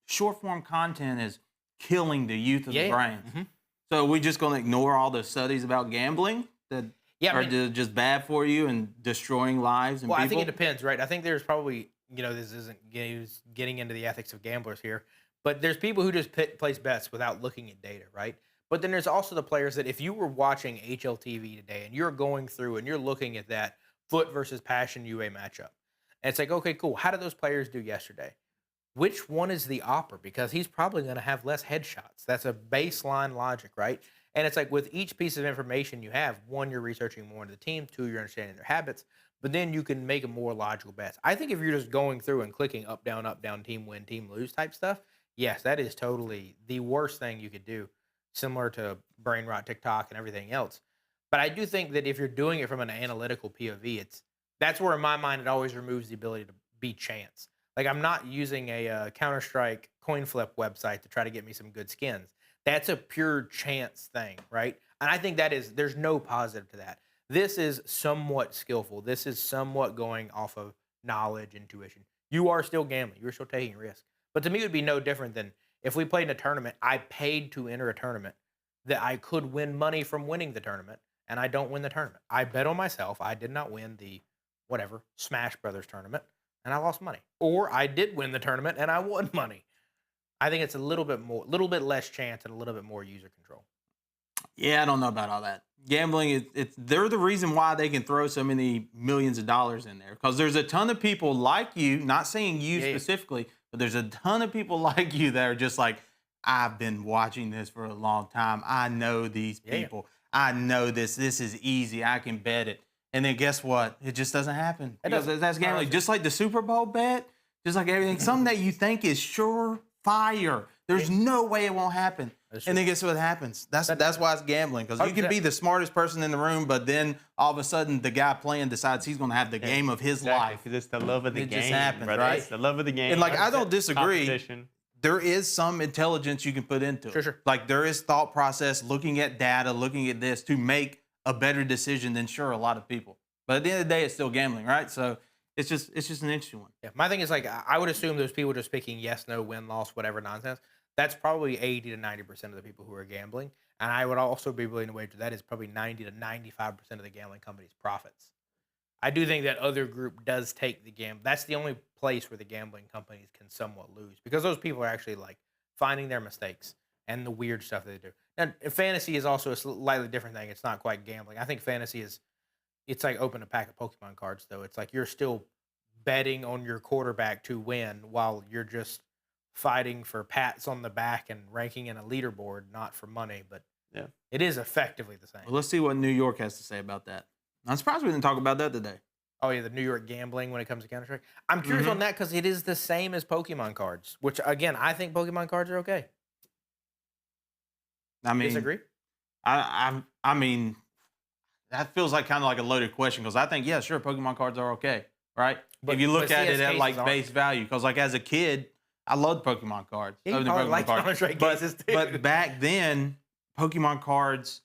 S3: short form content is killing the youth of the brain. So we just going to ignore all the studies about gambling that are just bad for you and destroying lives and
S1: Well,
S3: people?
S1: I think it depends, right? I think there's probably, this isn't getting into the ethics of gamblers here, but there's people who just place bets without looking at data, right? But then there's also the players that if you were watching HLTV today and you're going through and you're looking at that Foot versus Passion UA matchup, and it's like, okay, cool. How did those players do yesterday? Which one is the opper? Because he's probably going to have less headshots. That's a baseline logic, right? And it's like with each piece of information you have, one, you're researching more into the team, two, you're understanding their habits, but then you can make a more logical bets. I think if you're just going through and clicking up, down, team win, team lose type stuff, yes, that is totally the worst thing you could do, similar to brain rot, TikTok, and everything else. But I do think that if you're doing it from an analytical POV, that's where in my mind it always removes the ability to be chance. Like I'm not using a Counter-Strike coin flip website to try to get me some good skins. That's a pure chance thing, right? And I think there's no positive to that. This is somewhat skillful. This is somewhat going off of knowledge, intuition. You are still gambling. You're still taking risk. But to me, it would be no different than if we played in a tournament. I paid to enter a tournament. that I could win money from winning the tournament, and I don't win the tournament. I bet on myself. I did not win the whatever Smash Brothers tournament, and I lost money. Or I did win the tournament and I won money. I think it's a little bit less chance and a little bit more user control.
S3: Yeah, I don't know about all that. Gambling, they're the reason why they can throw so many millions of dollars in there. Because there's a ton of people like you, not saying you specifically, but there's a ton of people like you that are just like, I've been watching this for a long time. I know these people. I know this. This is easy. I can bet it. And then guess what? It just doesn't happen. That's gambling. Just like the Super Bowl bet, just like everything. Something that you think is surefire. There's no way it won't happen. And then guess what happens? That's why it's gambling. Because you can be the smartest person in the room, but then all of a sudden the guy playing decides he's going to have the game of his life.
S2: Because it's the love of the game.
S3: It just happens,
S2: brother.
S3: right?
S2: It's the love of the game.
S3: And like, I don't disagree. There is some intelligence you can put into it.
S1: Sure.
S3: Like there is thought process, looking at data, looking at this to make a better decision than a lot of people. But at the end of the day, it's still gambling, right? So it's just an interesting one.
S1: Yeah, my thing is like I would assume those people just picking yes, no, win, loss, whatever nonsense. That's probably 80 to 90% of the people who are gambling, and I would also be willing to wager that is probably 90 to 95% of the gambling company's profits. I do think that other group does take the game. That's the only place where the gambling companies can somewhat lose because those people are actually like finding their mistakes and the weird stuff that they do. And fantasy is also a slightly different thing. It's not quite gambling. I think fantasy it's like open a pack of Pokemon cards though. It's like you're still betting on your quarterback to win while you're just fighting for pats on the back and ranking in a leaderboard, not for money, but
S2: yeah,
S1: it is effectively the same.
S3: Well, let's see what New York has to say about that. I'm surprised we didn't talk about that today.
S1: Oh, yeah, the New York gambling when it comes to Counter-Strike. I'm curious on that because it is the same as Pokemon cards, which, again, I think Pokemon cards are okay.
S3: I mean,
S1: disagree?
S3: I mean, that feels like kind of like a loaded question because I think, yeah, sure, Pokemon cards are okay, right? But if you look at it at like base value, because like as a kid, I loved Pokemon cards.
S1: Yeah, you probably like Counter-Strike cases too.
S3: But back then, Pokemon cards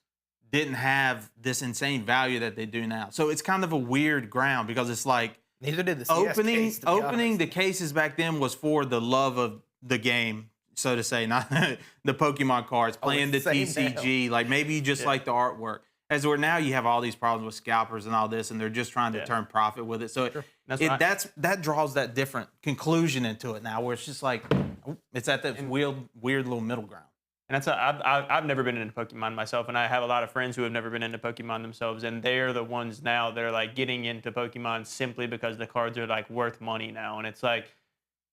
S3: didn't have this insane value that they do now. So it's kind of a weird ground because it's like
S1: neither did the CS case,
S3: opening the cases back then was for the love of the game, so to say, not the Pokemon cards, playing the TCG. Like maybe you just like the artwork. As where now you have all these problems with scalpers and all this, and they're just trying to turn profit with it. So that draws that different conclusion into it now, where it's just like it's at that weird little middle ground.
S2: And that's I've never been into Pokemon myself, and I have a lot of friends who have never been into Pokemon themselves, and they're the ones now that are like getting into Pokemon simply because the cards are like worth money now. And it's like,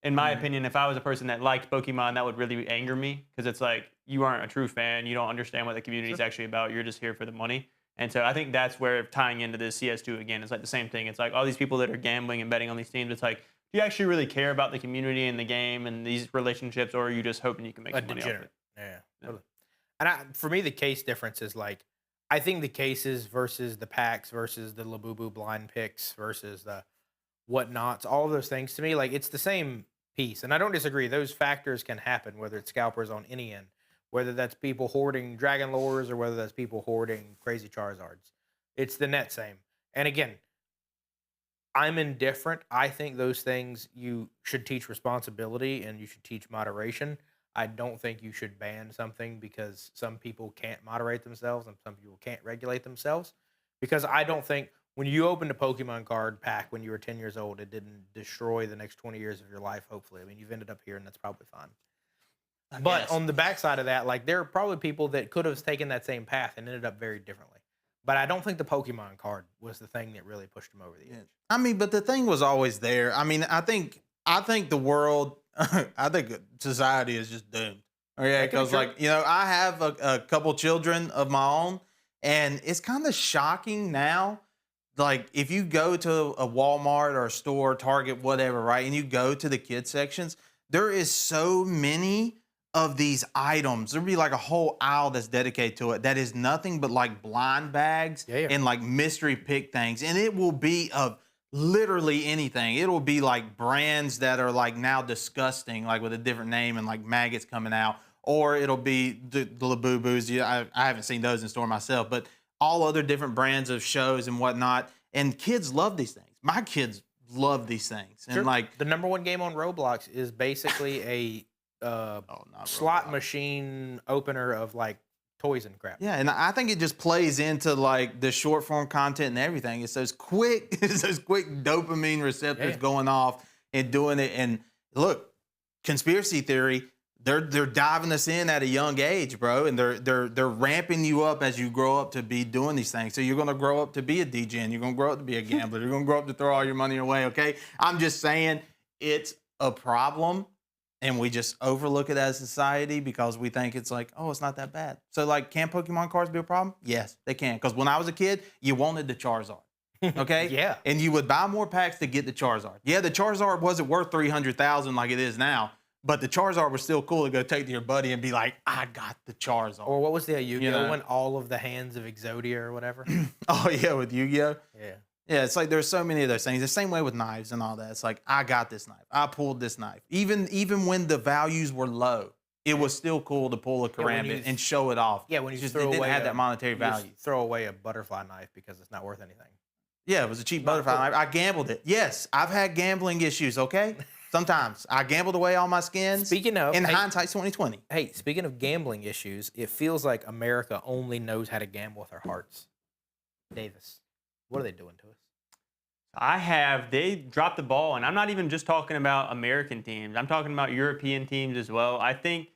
S2: in my opinion, if I was a person that liked Pokemon, that would really anger me because it's like you aren't a true fan, you don't understand what the community is actually about. You're just here for the money. And so I think that's where tying into this CS2 again is like the same thing. It's like all these people that are gambling and betting on these teams. It's like, do you actually really care about the community and the game and these relationships, or are you just hoping you can make some money off it?
S1: Yeah. Totally. And for me, the case difference is like, I think the cases versus the packs versus the Labubu blind picks versus the whatnots, all of those things to me, like it's the same piece. And I don't disagree. Those factors can happen, whether it's scalpers on any end, whether that's people hoarding Dragon Lores or whether that's people hoarding crazy Charizards. It's the net same. And again, I'm indifferent. I think those things you should teach responsibility and you should teach moderation. I don't think you should ban something because some people can't moderate themselves and some people can't regulate themselves. Because I don't think when you opened a Pokemon card pack when you were 10 years old, it didn't destroy the next 20 years of your life, hopefully. I mean, you've ended up here and that's probably fine. But on the backside of that, like there are probably people that could have taken that same path and ended up very differently. But I don't think the Pokemon card was the thing that really pushed them over the edge.
S3: I mean, but the thing was always there. I mean, I think the world, I think society is just doomed. Yeah, because like, you know, I have a couple children of my own, and it's kind of shocking now. Like if you go to a Walmart or a store, Target, whatever, right, and you go to the kids sections, there is so many of these items. There'll be like a whole aisle that's dedicated to it that is nothing but like blind bags and like mystery pick things. And it will be of literally anything. It will be like brands that are like now disgusting, like with a different name and like maggots coming out. Or it'll be the Labubus. Yeah, I haven't seen those in store myself, but all other different brands of shows and whatnot. And kids love these things. My kids love these things. And like
S1: the #1 game on Roblox is basically a slot machine opener of like toys and crap.
S3: Yeah, and I think it just plays into like the short form content and everything. It's those quick, dopamine receptors going off and doing it. And look, conspiracy theory, they're diving us in at a young age, bro, and they're ramping you up as you grow up to be doing these things. So you're gonna grow up to be a DJ, you're gonna grow up to be a gambler, you're gonna grow up to throw all your money away. Okay, I'm just saying it's a problem. And we just overlook it as a society because we think it's like, oh, it's not that bad. So, like, can Pokemon cards be a problem? Yes, they can. Because when I was a kid, you wanted the Charizard, okay?
S1: Yeah.
S3: And you would buy more packs to get the Charizard. Yeah, the Charizard wasn't worth $300,000 like it is now, but the Charizard was still cool to go take to your buddy and be like, I got the Charizard.
S1: Or what was the Yu-Gi-Oh!
S3: You know?
S1: One? All of the hands of Exodia or whatever.
S3: Oh, yeah, with Yu-Gi-Oh!
S1: Yeah.
S3: Yeah, it's like there's so many of those things. The same way with knives and all that. It's like, I got this knife. I pulled this knife. Even when the values were low, it was still cool to pull a karambit and show it off.
S1: Yeah, when you
S3: just
S1: throw
S3: didn't
S1: away
S3: have that monetary value.
S1: Throw away a butterfly knife because it's not worth anything.
S3: Yeah, it was a cheap butterfly knife. I gambled it. Yes, I've had gambling issues, okay? Sometimes. I gambled away all my skins.
S1: Speaking of...
S3: In hindsight, 2020.
S1: Hey, speaking of gambling issues, it feels like America only knows how to gamble with our hearts. Davis, what are they doing to us?
S2: They dropped the ball, and I'm not even just talking about American teams. I'm talking about European teams as well. I think,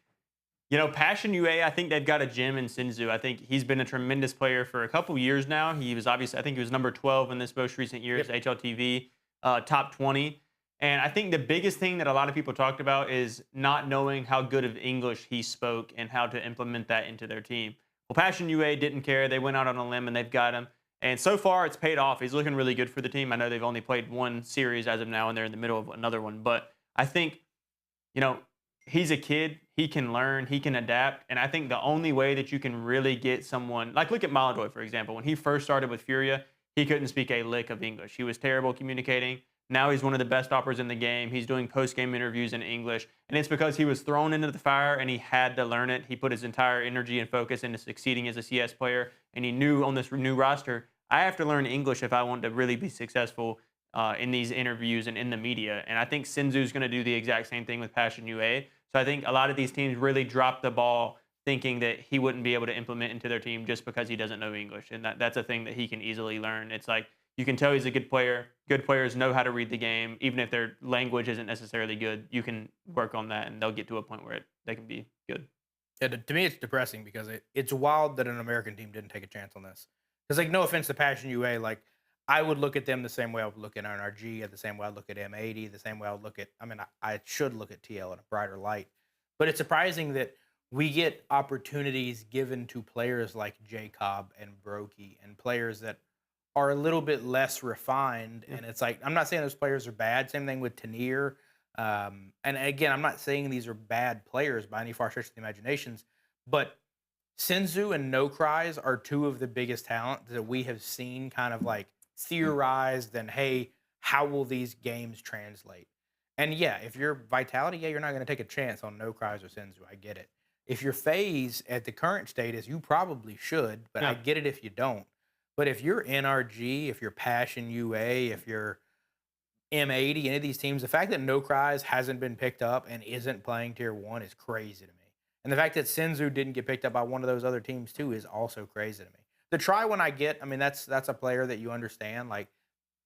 S2: Passion UA, I think they've got a gem in Senzu. I think he's been a tremendous player for a couple years now. He was obviously, I think he was number 12 in this most recent year's HLTV, top 20. And I think the biggest thing that a lot of people talked about is not knowing how good of English he spoke and how to implement that into their team. Well, Passion UA didn't care. They went out on a limb, and they've got him. And so far, it's paid off. He's looking really good for the team. I know they've only played one series as of now, and they're in the middle of another one. But I think, he's a kid. He can learn. He can adapt. And I think the only way that you can really get someone, like look at Maladoy, for example. When he first started with Furia, he couldn't speak a lick of English. He was terrible communicating. Now he's one of the best operators in the game. He's doing post-game interviews in English. And it's because he was thrown into the fire and he had to learn it. He put his entire energy and focus into succeeding as a CS player. And he knew on this new roster, I have to learn English if I want to really be successful in these interviews and in the media. And I think Senzu's going to do the exact same thing with Passion UA. So I think a lot of these teams really dropped the ball thinking that he wouldn't be able to implement into their team just because he doesn't know English. And that's a thing that he can easily learn. It's like, you can tell he's a good player. Good players know how to read the game. Even if their language isn't necessarily good, you can work on that and they'll get to a point where they can be good.
S1: Yeah, to me, it's depressing because it's wild that an American team didn't take a chance on this. Because, like, no offense to Passion UA, like, I would look at them the same way I would look at NRG, the same way I look at M80, the same way I would look at, I should look at TL in a brighter light. But it's surprising that we get opportunities given to players like Jacob and Brokey and players that are a little bit less refined. And it's like, I'm not saying those players are bad. Same thing with Tanir. And again, I'm not saying these are bad players by any far stretch of the imaginations, but Senzu and No Cries are two of the biggest talents that we have seen kind of like theorized and, hey, how will these games translate? And yeah, if you're Vitality, yeah, you're not going to take a chance on No Cries or Senzu. I get it. If you're FaZe at the current status, you probably should, but I get it if you don't. But if you're NRG, if you're Passion UA, if you're M80, any of these teams, the fact that No Cries hasn't been picked up and isn't playing Tier 1 is crazy to me. And the fact that Senzu didn't get picked up by one of those other teams too is also crazy to me. The try one I get, that's a player that you understand. Like,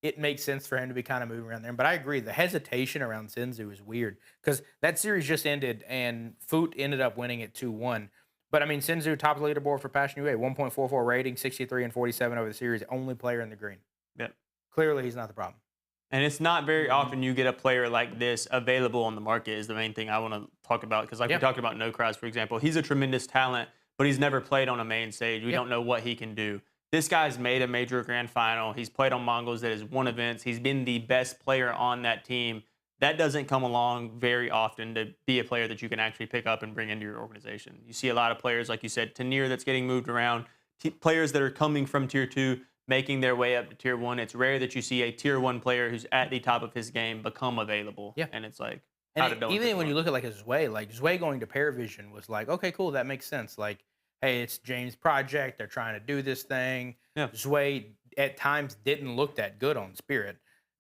S1: it makes sense for him to be kind of moving around there. But I agree, the hesitation around Senzu is weird because that series just ended and Foot ended up winning it 2-1. But Senzu, top of the leaderboard for Passion UA, 1.44 rating, 63 and 47 over the series, only player in the green.
S2: Yep.
S1: Clearly, he's not the problem.
S2: And it's not very often you get a player like this available on the market is the main thing I want to talk about. Because we talked about No Cries, for example. He's a tremendous talent, but he's never played on a main stage. We don't know what he can do. This guy's made a major grand final. He's played on Mongols that has won events. He's been the best player on that team. That doesn't come along very often to be a player that you can actually pick up and bring into your organization. You see a lot of players, like you said, Tanir that's getting moved around, players that are coming from Tier 2, making their way up to Tier 1. It's rare that you see a Tier 1 player who's at the top of his game become available.
S1: Yeah.
S2: And it's like,
S1: even when you look at like Zwei going to Paravision was like, okay, cool, that makes sense. Like, hey, it's James' project. They're trying to do this thing.
S2: Yeah.
S1: Zwei at times didn't look that good on Spirit.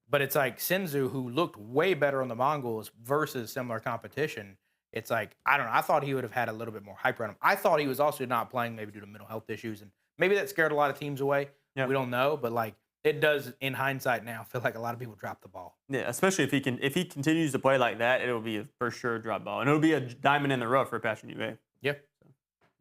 S1: But it's like Senzu, who looked way better on the Mongols versus similar competition, it's like, I don't know. I thought he would have had a little bit more hype around him. I thought he was also not playing maybe due to mental health issues, and maybe that scared a lot of teams away.
S2: Yeah.
S1: We don't know, but like it does in hindsight now feel like a lot of people drop the ball.
S2: Yeah, especially if he continues to play like that, it'll be a for sure drop ball, and it'll be a diamond in the rough for Passion UA.
S1: Yeah.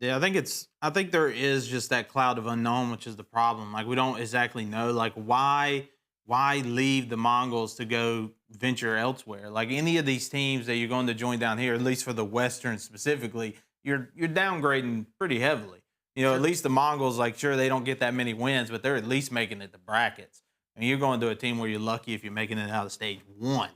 S3: Yeah, I think there is just that cloud of unknown, which is the problem. Like we don't exactly know, like why leave the Mongols to go venture elsewhere? Like any of these teams that you're going to join down here, at least for the Western specifically, you're downgrading pretty heavily. You know, at least the Mongols, like sure they don't get that many wins, but they're at least making it to brackets. And you're going to a team where you're lucky if you're making it out of stage 1.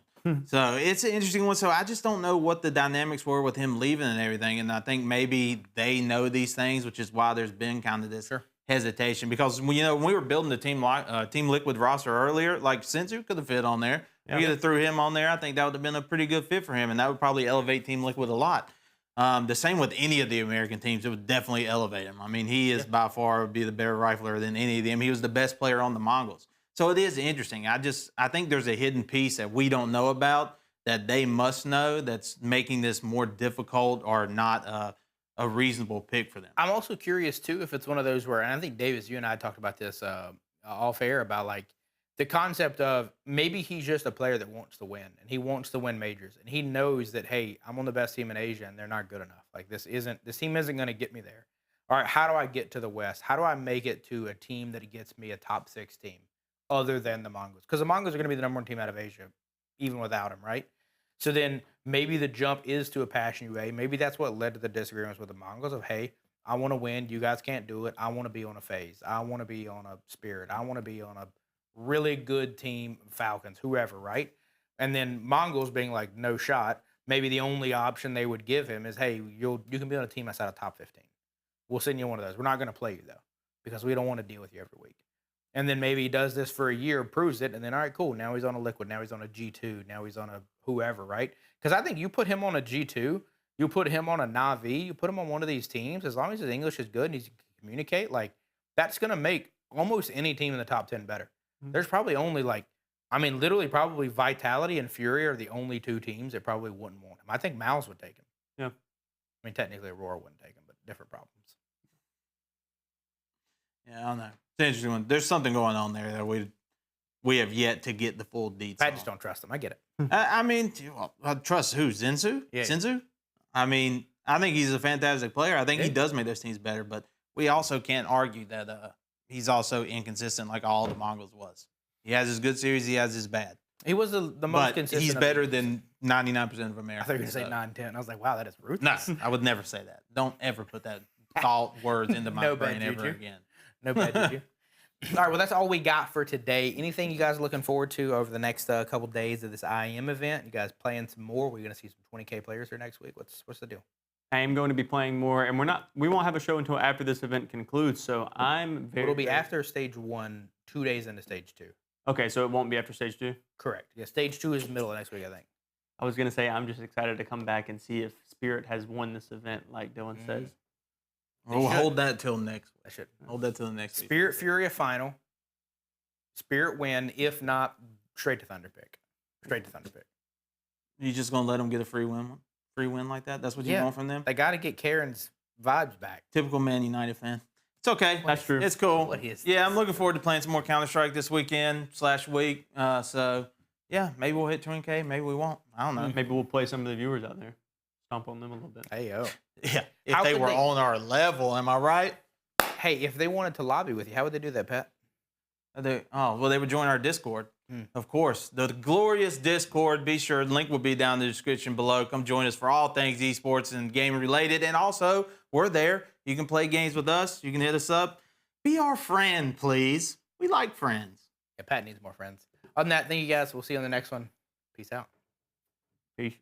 S3: So it's an interesting one. So I just don't know what the dynamics were with him leaving and everything. And I think maybe they know these things, which is why there's been kind of this hesitation. Because when we were building the Team Liquid roster earlier, like Senzu could have fit on there. We could have threw him on there. I think that would have been a pretty good fit for him, and that would probably elevate Team Liquid a lot. The same with any of the American teams. It would definitely elevate him. I mean, he is by far would be the better rifler than any of them. He was the best player on the Mongols. So it is interesting. I think there's a hidden piece that we don't know about that they must know that's making this more difficult or not a reasonable pick for them.
S1: I'm also curious too if it's one of those where, and I think Davis, you and I talked about this off air about like the concept of maybe he's just a player that wants to win and he wants to win majors and he knows that, hey, I'm on the best team in Asia and they're not good enough. Like this team isn't going to get me there. All right, how do I get to the West? How do I make it to a team that gets me a top 6 team other than the Mongols? Because the Mongols are going to be the #1 team out of Asia, even without him, right? So then maybe the jump is to a Passion UA. Maybe that's what led to the disagreements with the Mongols of, hey, I want to win. You guys can't do it. I want to be on a FaZe. I want to be on a Spirit. I want to be on a really good team, Falcons, whoever, right? And then Mongols being like, no shot. Maybe the only option they would give him is, hey, you can be on a team that's out of top 15. We'll send you one of those. We're not going to play you, though, because we don't want to deal with you every week. And then maybe he does this for a year, proves it, and then, all right, cool. Now he's on a Liquid. Now he's on a G2. Now he's on a whoever, right? Because I think you put him on a G2, you put him on a NAVI, you put him on one of these teams, as long as his English is good and he can communicate, like, that's going to make almost any team in the top 10 better. There's probably only, like, I mean, literally probably Vitality and Fury are the only 2 teams that probably wouldn't want him. I think Mouse would take him.
S2: Yeah.
S1: I mean, technically Aurora wouldn't take him, but different problems.
S3: Yeah, I don't know. It's an interesting one. There's something going on there that we have yet to get the full details.
S1: I just don't trust him. I get it.
S3: I mean, I trust who? Senzu?
S1: Yeah.
S3: Senzu? I mean, I think he's a fantastic player. I think he does make those teams better, but we also can't argue that he's also inconsistent like all the Mongols was. He has his good series. He has his bad.
S1: He was the most consistent.
S3: He's better than 99% of America.
S1: I thought you were going to say 9-10. I was like, wow, that is ruthless.
S3: No, I would never say that. Don't ever put that thought words into my
S1: No
S3: brain
S1: bad
S3: ever
S1: juju.
S3: again.
S1: No bad, did you? All right, well, that's all we got for today. Anything you guys are looking forward to over the next couple days of this IEM event? You guys playing some more? We're going to see some 20K players here next week. What's the deal?
S2: I am going to be playing more, and we won't have a show until after this event concludes. So I'm very.
S1: It'll be after stage 1, 2 days into stage 2.
S2: Okay, so it won't be after stage 2.
S1: Correct. Yeah, stage 2 is the middle of next week, I think.
S2: I was gonna say I'm just excited to come back and see if Spirit has won this event, like Dylan says.
S3: We'll hold that till next week.
S1: I should
S3: Hold that till the next week.
S1: Spirit Fury a final. Spirit win. If not, straight to Thunder pick. Straight to Thunder pick.
S3: You just gonna let them get a free win like that? That's what you want from them?
S1: They got to get Karen's vibes back.
S3: Typical Man United fan. It's okay.
S2: That's true.
S3: It's cool.
S1: What is
S3: Yeah, I'm looking forward to playing some more Counter-Strike this weekend/week. So yeah, maybe we'll hit 20K. Maybe we won't. I don't know.
S2: Maybe we'll play some of the viewers out there. Stomp on them a little bit.
S1: Hey, yo.
S3: Yeah, if
S1: How
S3: they
S1: could
S3: were
S1: they-
S3: on our level, am I right?
S1: Hey, if they wanted to lobby with you, how would they do that, Pat?
S3: They would join our Discord. Of course, the glorious Discord. Be sure, link will be down in the description below. Come join us for all things esports and gaming related. And also, we're there. You can play games with us. You can hit us up. Be our friend, please. We like friends.
S1: Yeah, Pat needs more friends. Other than that, thank you guys. We'll see you on the next one. Peace out.
S2: Peace.